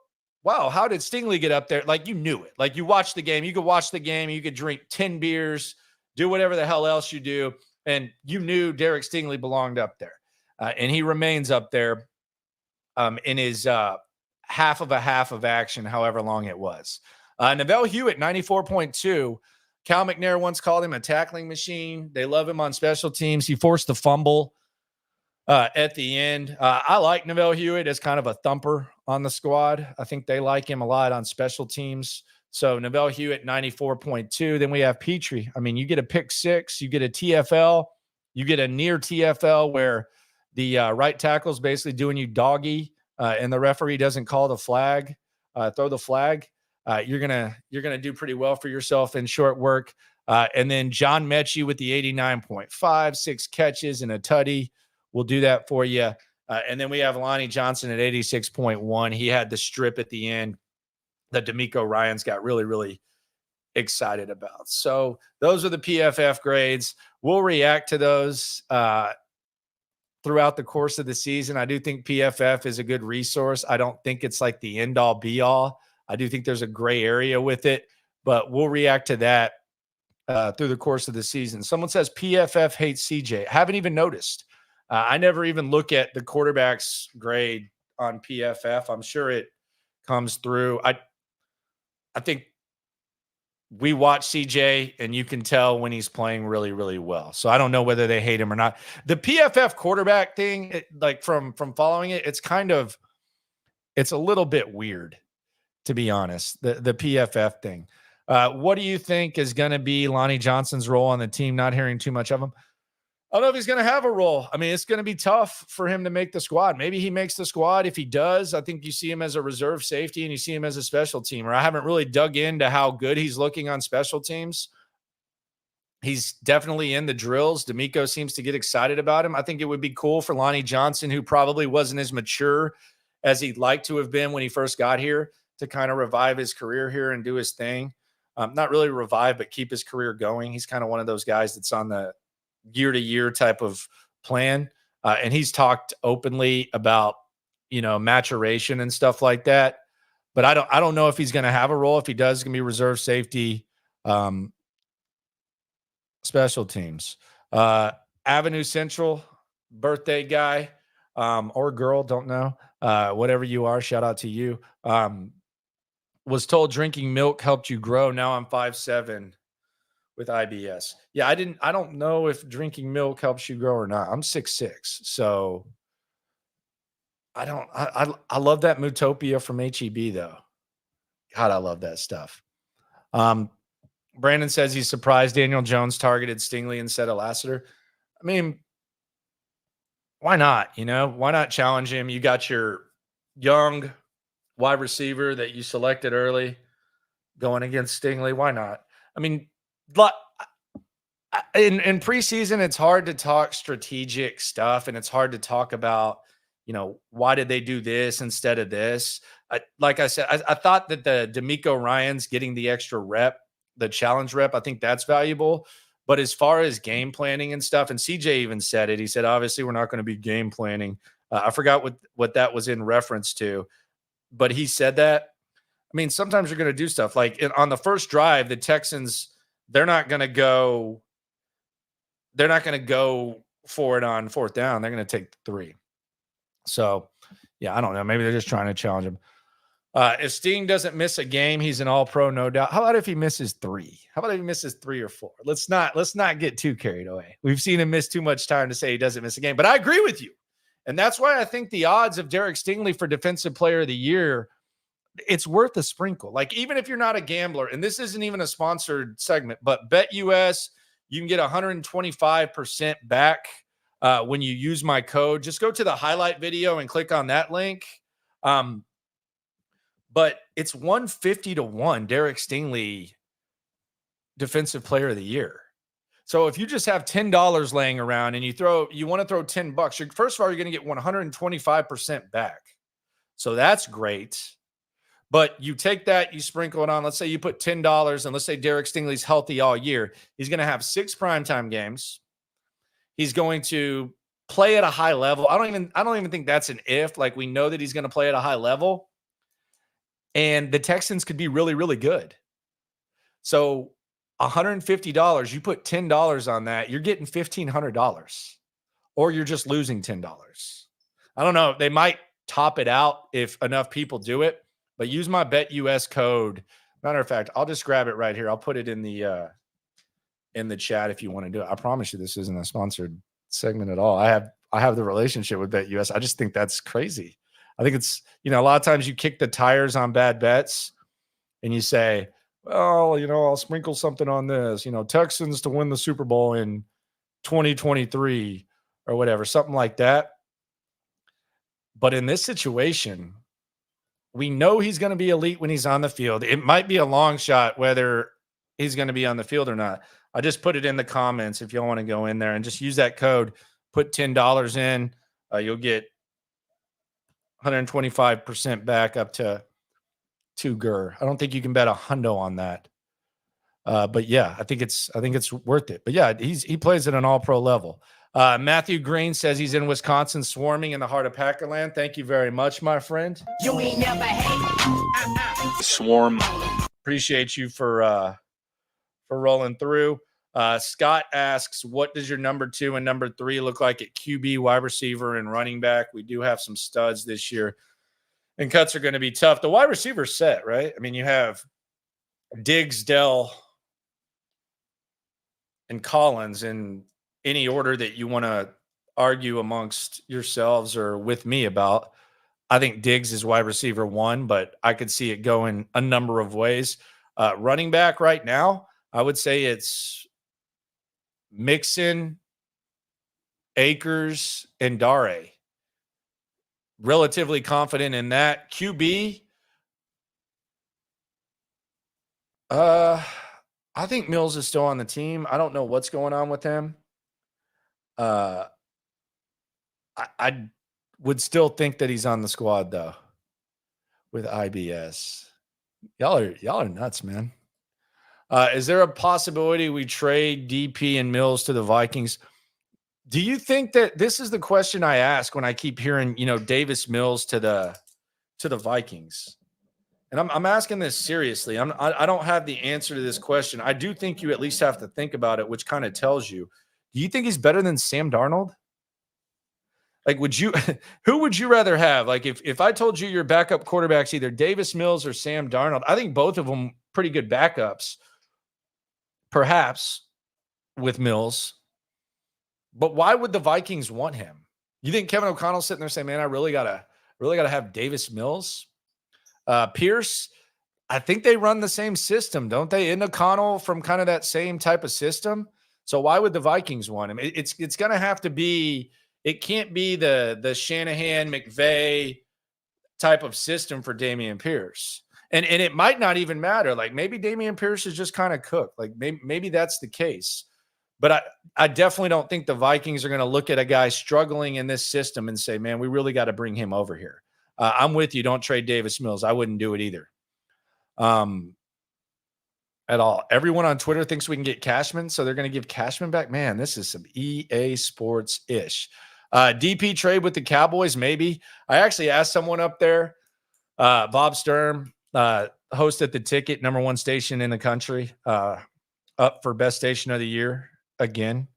wow, how did Stingley get up there? Like you knew it. Like you watched the game. You could watch the game. You could drink 10 beers, do whatever the hell else you do. And you knew Derek Stingley belonged up there. And he remains up there in his half of action, however long it was. Neville Hewitt, 94.2. Cal McNair once called him a tackling machine. They love him on special teams. He forced the fumble at the end. I like Neville Hewitt as kind of a thumper on the squad. I think they like him a lot on special teams. So Neville Hewitt, 94.2. Then we have Pitre. I mean, you get a pick six, you get a TFL, you get a near TFL where the right tackle is basically doing you doggy, and the referee doesn't call the flag, throw the flag. You're gonna do pretty well for yourself in short work. And then John Metchie with the 89.5, 6 catches and a tutty will do that for you. And then we have Lonnie Johnson at 86.1. He had the strip at the end that DeMeco Ryans got really, really excited about. So those are the PFF grades. We'll react to those throughout the course of the season. I do think PFF is a good resource. I don't think it's like the end-all, be-all. I do think there's a gray area with it, but we'll react to that through the course of the season. Someone says PFF hates CJ. I haven't even noticed. I never even look at the quarterback's grade on PFF. I'm sure it comes through. I think we watch CJ and you can tell when he's playing really, really well. So I don't know whether they hate him or not. The PFF quarterback thing, like from following it, it's a little bit weird, to be honest, the PFF thing. What do you think is going to be Lonnie Johnson's role on the team? Not hearing too much of him. I don't know if he's going to have a role. I mean, it's going to be tough for him to make the squad. Maybe he makes the squad. If he does, I think you see him as a reserve safety and you see him as a special teamer. I haven't really dug into how good he's looking on special teams. He's definitely in the drills. DeMeco seems to get excited about him. I think it would be cool for Lonnie Johnson, who probably wasn't as mature as he'd like to have been when he first got here, to kind of revive his career here and do his thing. Not really revive, but keep his career going. He's kind of one of those guys that's on the year-to-year type of plan. And he's talked openly about, maturation and stuff like that. But I don't know if he's going to have a role. If he does, it's going to be reserve safety, special teams. Avenue Central, birthday guy or girl, don't know. Whatever you are, shout out to you. Was told drinking milk helped you grow. Now I'm 5'7" with IBS. Yeah, I don't know if drinking milk helps you grow or not. I'm 6'6", so I love that Mootopia from HEB though. God, I love that stuff. Brandon says he's surprised Daniel Jones targeted Stingley instead of Lassiter. I mean, why not? Why not challenge him? You got your young wide receiver that you selected early going against Stingley. Why not? I mean, in preseason, it's hard to talk strategic stuff, and it's hard to talk about, why did they do this instead of this? Like I said, I thought that the DeMeco Ryans getting the extra rep, the challenge rep, I think that's valuable. But as far as game planning and stuff, and CJ even said it, he said, obviously, we're not going to be game planning. I forgot what that was in reference to, but he said that. I mean, sometimes you're going to do stuff like on the first drive, the Texans, they're not going to go for it on fourth down. They're going to take 3. So, yeah, I don't know. Maybe they're just trying to challenge him. If Sting doesn't miss a game, he's an all-pro, no doubt. How about if he misses 3? How about if he misses 3 or 4? Let's not get too carried away. We've seen him miss too much time to say he doesn't miss a game. But I agree with you. And that's why I think the odds of Derek Stingley for Defensive Player of the Year, it's worth a sprinkle. Like, even if you're not a gambler, and this isn't even a sponsored segment, but BetUS, you can get 125% back when you use my code. Just go to the highlight video and click on that link. But it's 150-1 Derek Stingley Defensive Player of the Year. So if you just have $10 laying around and you want to throw $10, first of all, you're going to get 125% back. So that's great. But you take that, you sprinkle it on. Let's say you put $10, and let's say Derek Stingley's healthy all year. He's going to have 6 primetime games. He's going to play at a high level. I don't even think that's an if. Like, we know that he's going to play at a high level. And the Texans could be really, really good. So $150, you put $10 on that, you're getting $1,500, or you're just losing $10. I don't know. They might top it out if enough people do it, but use my BetUS code. Matter of fact, I'll just grab it right here. I'll put it in the chat if you want to do it. I promise you this isn't a sponsored segment at all. I have the relationship with BetUS. I just think that's crazy. I think it's, a lot of times you kick the tires on bad bets and you say, well, I'll sprinkle something on this, Texans to win the Super Bowl in 2023 or whatever, something like that. But in this situation, we know he's going to be elite when he's on the field. It might be a long shot whether he's going to be on the field or not. I just put it in the comments if y'all want to go in there and just use that code, put $10 in, you'll get 125% back up to $2. I don't think you can bet $100 on that. But yeah, I think it's worth it. But yeah, he plays at an all-pro level. Matthew Green says he's in Wisconsin, swarming in the heart of Packerland. Thank you very much, my friend. You ain't never hate. Swarm. Appreciate you for rolling through. Scott asks, what does your number 2 and number 3 look like at QB, wide receiver, and running back? We do have some studs this year, and cuts are going to be tough. The wide receiver set, right? I mean, you have Diggs, Dell, and Collins in any order that you want to argue amongst yourselves or with me about. I think Diggs is wide receiver 1, but I could see it going a number of ways. Running back right now, I would say it's Mixon, Akers, and Dare. Relatively confident in that. QB, I think Mills is still on the team. I don't know what's going on with him. I would still think that he's on the squad though with IBS. Y'all are nuts, man. Is there a possibility we trade DP and Mills to the Vikings? Do you think that this is the question I ask when I keep hearing, Davis Mills to the Vikings? And I'm asking this seriously. I don't have the answer to this question. I do think you at least have to think about it, which kind of tells you. Do you think he's better than Sam Darnold? Like, who would you rather have? Like, if I told you your backup quarterback's either Davis Mills or Sam Darnold, I think both of them pretty good backups, perhaps with Mills. But why would the Vikings want him? You think Kevin O'Connell's sitting there saying, man, I really gotta have Davis Mills? Pierce, I think they run the same system, don't they? Isn't O'Connell from kind of that same type of system? So why would the Vikings want him? It's going to have to be. It can't be the Shanahan McVay type of system for Dameon Pierce, and it might not even matter. Like maybe Dameon Pierce is just kind of cooked. Like maybe that's the case. But I definitely don't think the Vikings are going to look at a guy struggling in this system and say, man, we really got to bring him over here. I'm with you. Don't trade Davis Mills. I wouldn't do it either. At all. Everyone on Twitter thinks we can get Cashman, so they're going to give Cashman back. Man, this is some EA Sports-ish. DP trade with the Cowboys, maybe. I actually asked someone up there, Bob Sturm, host at The Ticket, #1 station in the country, up for best station of the year again.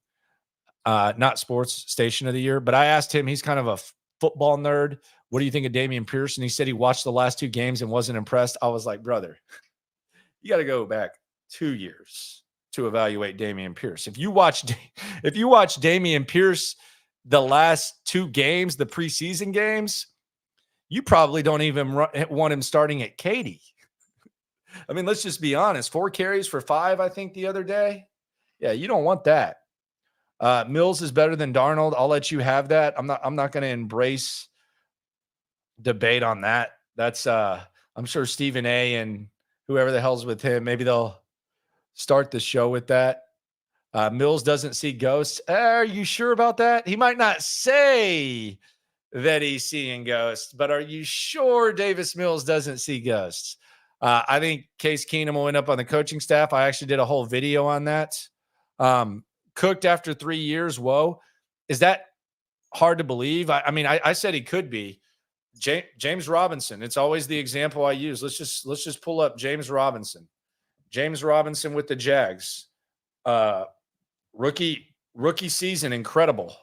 Not sports station of the year, but I asked him, he's kind of a football nerd. What do you think of Dameon Pierce? And he said he watched the last 2 games and wasn't impressed. I was like, brother, you got to go back 2 years to evaluate Dameon Pierce. If you watch Dameon Pierce the last 2 games, the preseason games, you probably don't even want him starting at Katy. I mean, let's just be honest. 4 carries for 5, I think, the other day. Yeah, you don't want that. Mills is better than Darnold. I'll let you have that. I'm not going to embrace debate on that. That's I'm sure Stephen A. and whoever the hell's with him, maybe they'll start the show with that. Mills doesn't see ghosts. Are you sure about that? He might not say that he's seeing ghosts, but are you sure Davis Mills doesn't see ghosts? I think Case Keenum will end up on the coaching staff. I actually did a whole video on that. Cooked after 3 years. Whoa. Is that hard to believe? I mean, I said he could be. James Robinson. It's always the example I use. Let's just pull up James Robinson. James Robinson with the Jags. Rookie season, incredible.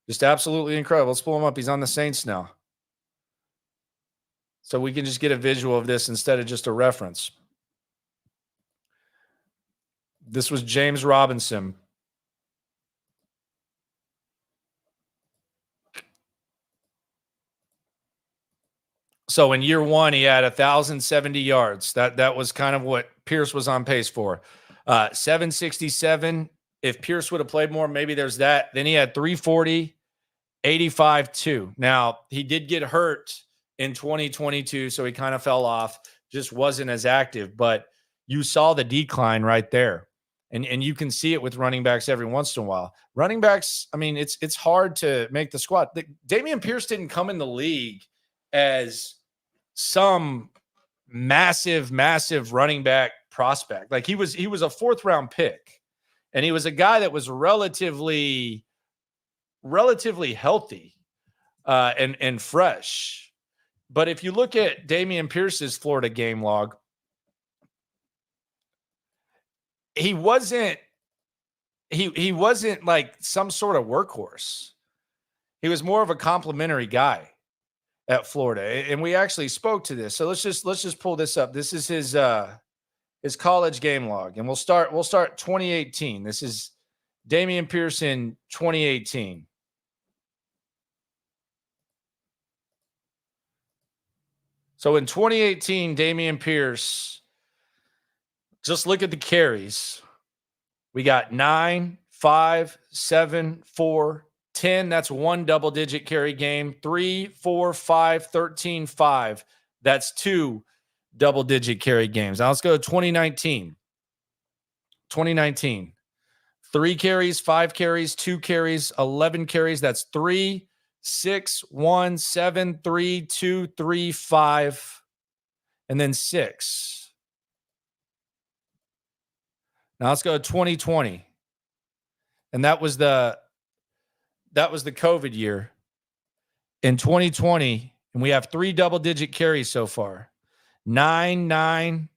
Just absolutely incredible. Let's pull him up. He's on the Saints now. So we can just get a visual of this instead of just a reference. This was James Robinson. So in year 1, he had 1,070 yards. That was kind of what Pierce was on pace for. 767. If Pierce would have played more, maybe there's that. Then he had 340, 85-2. Now, he did get hurt in 2022, so he kind of fell off, just wasn't as active. But you saw the decline right there. And you can see it with running backs every once in a while. Running backs, I mean, it's hard to make the squad. Dameon Pierce didn't come in the league as some massive running back prospect. Like he was a 4th round pick, and he was a guy that was relatively healthy and fresh. But if you look at Dameon Pierce's Florida game log, he wasn't like some sort of workhorse. He was more of a complimentary guy at Florida. And we actually spoke to this. So let's just pull this up. This is his his college game log, and we'll start 2018. This is Dameon Pierce in 2018. So in 2018, Dameon Pierce, just look at the carries. We got 9, 5, 7, 4, 10. That's one double-digit carry game. 3, 4, 5, 13, 5. That's two double-digit carry games. Now let's go to 2019. 2019. 3 carries, 5 carries, 2 carries, 11 carries. That's 3, 6, 1, 7, 3, 2, 3, 5, and then 6. Now let's go to 2020. And that was the COVID year. In 2020, and we have 3 double-digit carries so far. 9, 9,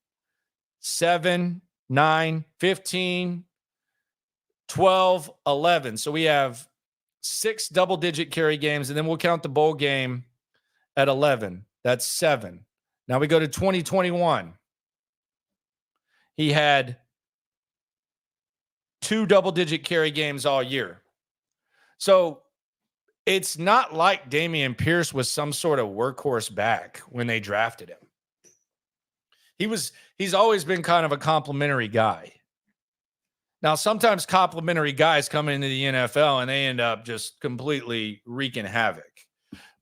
7, 9, 15, 12, 11. So we have 6 double-digit carry games, and then we'll count the bowl game at 11. That's 7. Now we go to 2021. He had 2 double-digit carry games all year. So it's not like Dameon Pierce was some sort of workhorse back when they drafted him. He's always been kind of a complimentary guy. Now, sometimes complimentary guys come into the NFL and they end up just completely wreaking havoc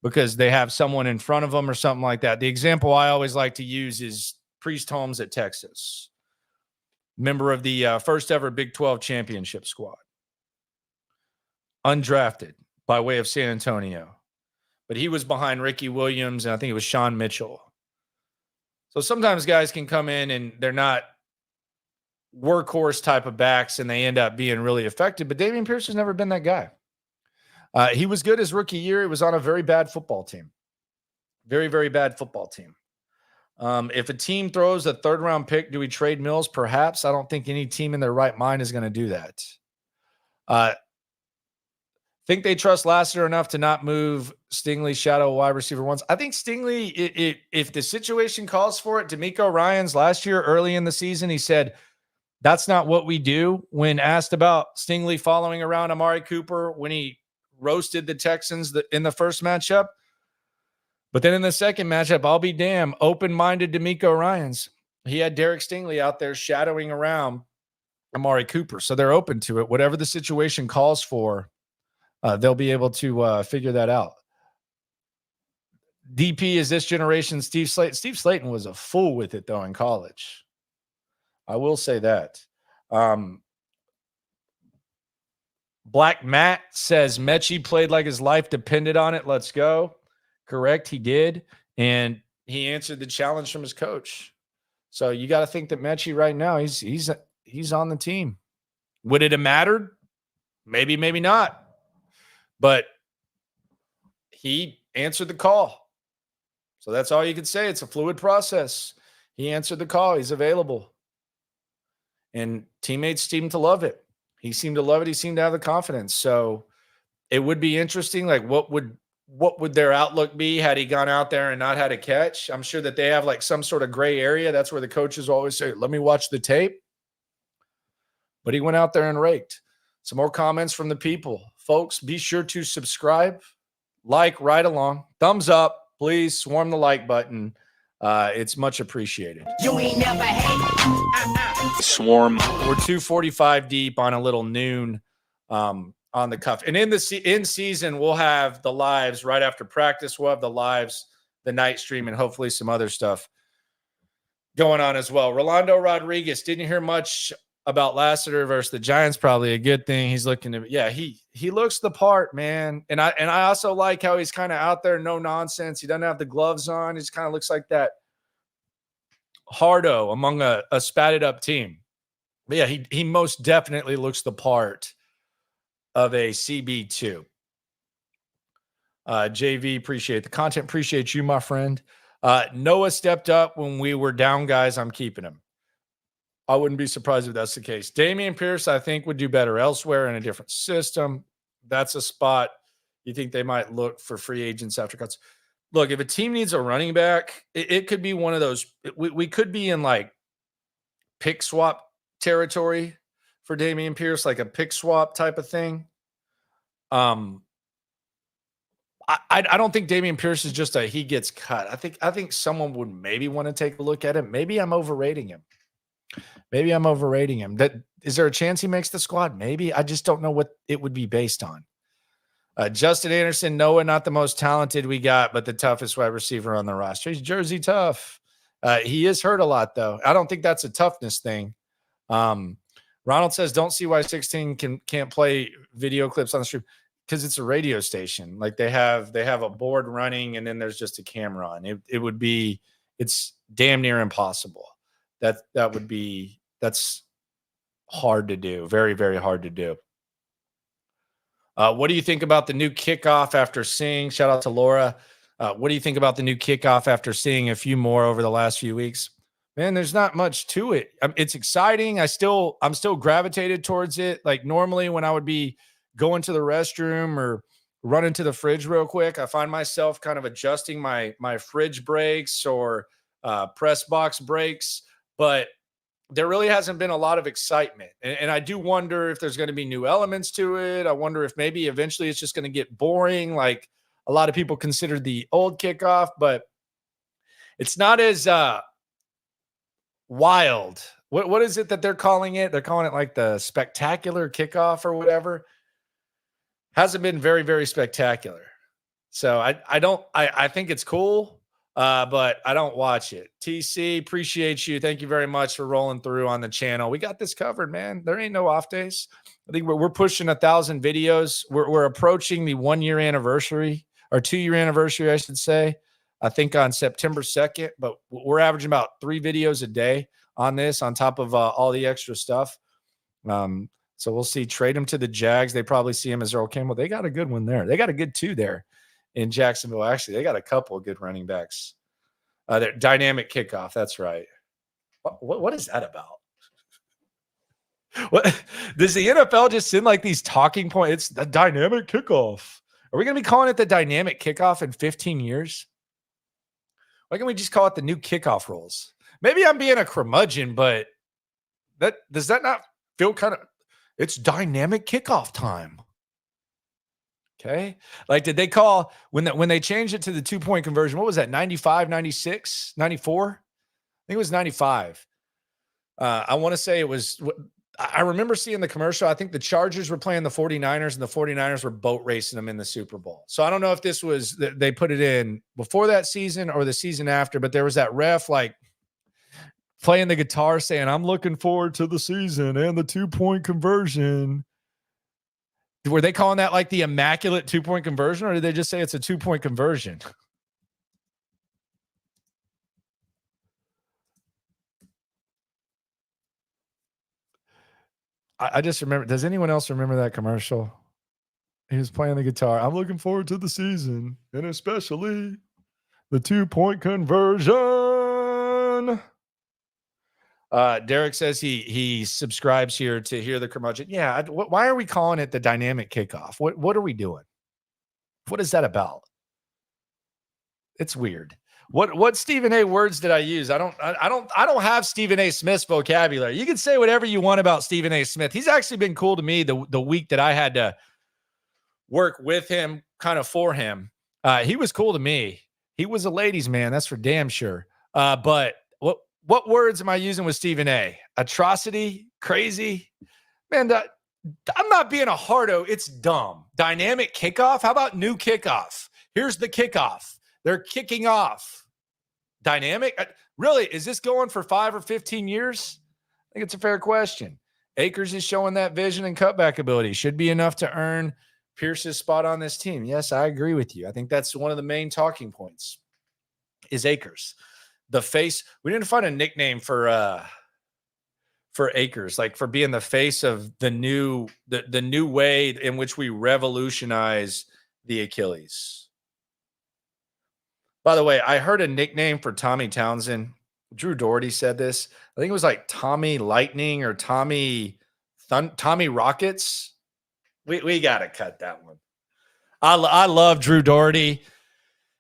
because they have someone in front of them or something like that. The example I always like to use is Priest Holmes at Texas, member of the first ever Big 12 championship squad, undrafted by way of San Antonio. But he was behind Ricky Williams, and I think it was Sean Mitchell. So sometimes guys can come in and they're not workhorse type of backs and they end up being really effective. But Dameon Pierce has never been that guy. He was good his rookie year. He was on a very bad football team. Very, very bad football team. If a team throws a 3rd-round pick, do we trade Mills? Perhaps. I don't think any team in their right mind is going to do that. Think they trust Lassiter enough to not move Stingley shadow wide receiver once. I think Stingley, if the situation calls for it, DeMeco Ryans last year early in the season, he said, that's not what we do. When asked about Stingley following around Amari Cooper when he roasted the Texans in the first matchup. But then in the second matchup, I'll be damn, open-minded DeMeco Ryans. He had Derek Stingley out there shadowing around Amari Cooper. So they're open to it. Whatever the situation calls for, they'll be able to figure that out. DP is this generation Steve Slayton. Steve Slayton was a fool with it, though, in college. I will say that. Black Matt says Metchie played like his life depended on it. Let's go. Correct, he did. And he answered the challenge from his coach. So you got to think that Metchie right now, he's on the team. Would it have mattered? Maybe, maybe not. But he answered the call. So that's all you can say. It's a fluid process. He answered the call. He's available. And teammates seemed to love it. He seemed to love it. He seemed to have the confidence. So it would be interesting. Like, what would their outlook be had he gone out there and not had a catch? I'm sure that they have like some sort of gray area. That's where the coaches always say, let me watch the tape. But he went out there and raked. Some more comments from the people. Folks, be sure to subscribe, like right along, thumbs up, please swarm the like button. It's much appreciated. You ain't never hate. Swarm. We're 245 deep on a little noon on the cuff. And in season, we'll have the lives right after practice. We'll have the lives, the night stream, and hopefully some other stuff going on as well. Rolando Rodriguez, didn't hear much about Lassiter versus the Giants. Probably a good thing. He's looking to, he looks the part, man. And I also like how he's kind of out there, no nonsense. He doesn't have the gloves on. He just kind of looks like that hardo among a spatted up team. But yeah, he most definitely looks the part of a CB2. JV, appreciate the content. Appreciate you, my friend. Noah stepped up when we were down, guys. I'm keeping him. I wouldn't be surprised if that's the case. Dameon Pierce, I think, would do better elsewhere in a different system. That's a spot you think they might look for free agents after cuts. Look, if a team needs a running back, it could be one of those. We could be in like pick swap territory for Dameon Pierce, like a pick swap type of thing. I don't think Dameon Pierce is just he gets cut. I think someone would maybe want to take a look at him. Maybe I'm overrating him. That is there a chance he makes the squad? Maybe. I just don't know what it would be based on. Justin Anderson, Noah, not the most talented we got, but the toughest wide receiver on the roster. He's Jersey tough. He is hurt a lot, though. I don't think that's a toughness thing. Ronald says, don't see why 16 can't play video clips on the stream because it's a radio station. Like they have a board running and then there's just a camera on. It's damn near impossible. That's hard to do. Very, very hard to do. What do you think about the new kickoff after seeing, shout out to Laura. What do you think about the new kickoff after seeing a few more over the last few weeks? Man, there's not much to it. It's exciting. I'm still gravitated towards it. Like normally when I would be going to the restroom or running to the fridge real quick, I find myself kind of adjusting my fridge brakes or press box brakes, but there really hasn't been a lot of excitement. And I do wonder if there's going to be new elements to it. I wonder if maybe eventually it's just going to get boring. Like a lot of people consider the old kickoff, but it's not as wild. What is it that they're calling it? They're calling it like the spectacular kickoff or whatever. Hasn't been very, very spectacular. So I think it's cool. But I don't watch it. TC, appreciate you. Thank you very much for rolling through on the channel. We got this covered, man. There ain't no off days. I think we're pushing 1,000 videos. We're approaching the 1 year anniversary or 2 year anniversary, I should say. I think on September 2nd, but we're averaging about 3 videos a day on this, on top of all the extra stuff. So we'll see. Trade him to the Jags. They probably see him as Earl Campbell. They got a good one there. They got a good 2 there in Jacksonville. Actually, they got a couple of good running backs. Dynamic kickoff. That's right. What is that about? What does the NFL just send like these talking points? It's the dynamic kickoff. Are we going to be calling it the dynamic kickoff in 15 years? Why can't we just call it the new kickoff rules? Maybe I'm being a curmudgeon, but does that not feel kind of? It's dynamic kickoff time. Okay. Like, did they call when they changed it to the 2-point conversion? What was that? 95, 96, 94? I think it was 95. I want to say it was, I remember seeing the commercial. I think the Chargers were playing the 49ers and the 49ers were boat racing them in the Super Bowl. So I don't know if this was, they put it in before that season or the season after, but there was that ref like playing the guitar saying, I'm looking forward to the season and the 2-point conversion. Were they calling that like the immaculate 2-point conversion, or did they just say it's a 2-point conversion? I just remember. Does anyone else remember that commercial? He was playing the guitar. I'm looking forward to the season, and especially the 2-point conversion. Derek says he subscribes here to hear the curmudgeon. Yeah. Why are we calling it the dynamic kickoff? What are we doing? What is that about? It's weird. What Stephen A. words did I use? I don't have Stephen A. Smith's vocabulary. You can say whatever you want about Stephen A. Smith. He's actually been cool to me the week that I had to work with him, kind of for him. He was cool to me. He was a ladies' man, that's for damn sure. But what words am I using with Stephen A? Atrocity, crazy, man. I'm not being a hardo. It's dumb. Dynamic kickoff. How about new kickoff? Here's the kickoff. They're kicking off. Dynamic. Really, is this going for 5 or 15 years? I think it's a fair question. Akers is showing that vision and cutback ability. Should be enough to earn Pierce's spot on this team. Yes, I agree with you. I think that's one of the main talking points is Akers. The face. We need to find a nickname for Akers, like for being the face of the new way in which we revolutionize the Achilles. By the way, I heard a nickname for Tommy Townsend. Drew Doherty said this. I think it was like Tommy Lightning or Tommy Rockets. We got to cut that one. I love Drew Doherty.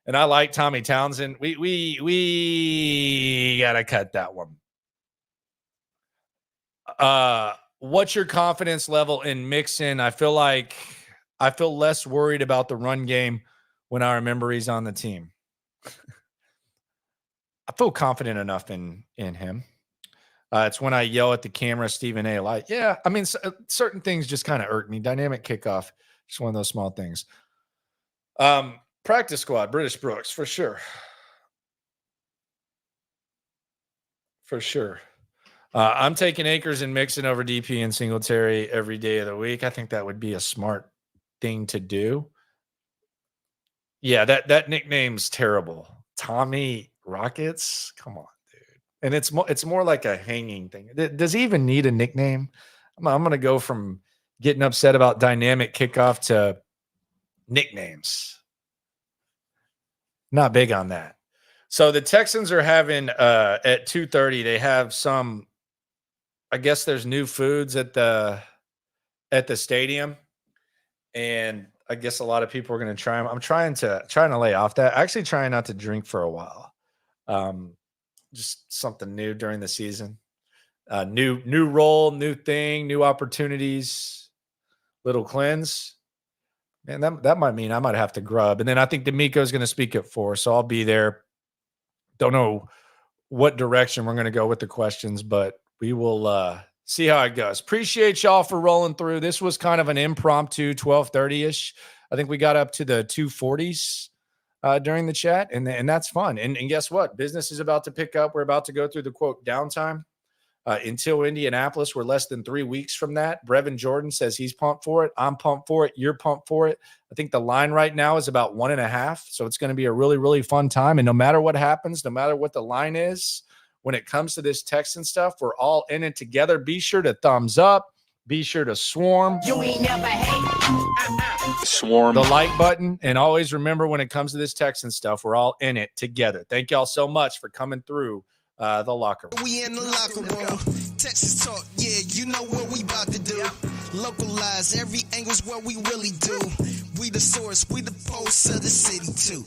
And I like Tommy Townsend. We got to cut that one. What's your confidence level in Mixon? I feel less worried about the run game when I remember he's on the team. I feel confident enough in him. It's when I yell at the camera, Stephen A. Like, yeah, I mean, certain things just kind of irk me. Dynamic kickoff, just one of those small things. Practice squad, British Brooks, for sure. For sure. I'm taking Akers and Mixon over DP and Singletary every day of the week. I think that would be a smart thing to do. Yeah, that nickname's terrible. Tommy Rockets? Come on, dude. And it's more like a hanging thing. Does he even need a nickname? I'm going to go from getting upset about dynamic kickoff to nicknames. Not big on that. So the Texans are having at 2:30, they have some, I guess there's new foods at the stadium. And I guess a lot of people are going to try them. I'm trying to lay off that. Actually trying not to drink for a while. Just something new during the season. New role, new thing, new opportunities, little cleanse. Man, that might mean I might have to grub. And then I think DeMeco is going to speak at 4, so I'll be there. Don't know what direction we're going to go with the questions, but we will see how it goes. Appreciate y'all for rolling through. This was kind of an impromptu 12:30-ish. I think we got up to the 240s during the chat, and that's fun. And guess what? Business is about to pick up. We're about to go through the, quote, downtime. Until Indianapolis, we're less than 3 weeks from that. Brevin Jordan says he's pumped for it. I'm pumped for it. You're pumped for it. I think the line right now is about 1.5. So it's going to be a really, really fun time. And no matter what happens, no matter what the line is, when it comes to this Texan stuff, we're all in it together. Be sure to thumbs up. Be sure to swarm. You ain't never hate. Swarm. The like button. And always remember, when it comes to this Texan stuff, we're all in it together. Thank y'all so much for coming through the locker room. We in the locker room. Texas talk, yeah, you know what we about to do. Localize, every angle's what we really do. We the source, we the pulse of the city too.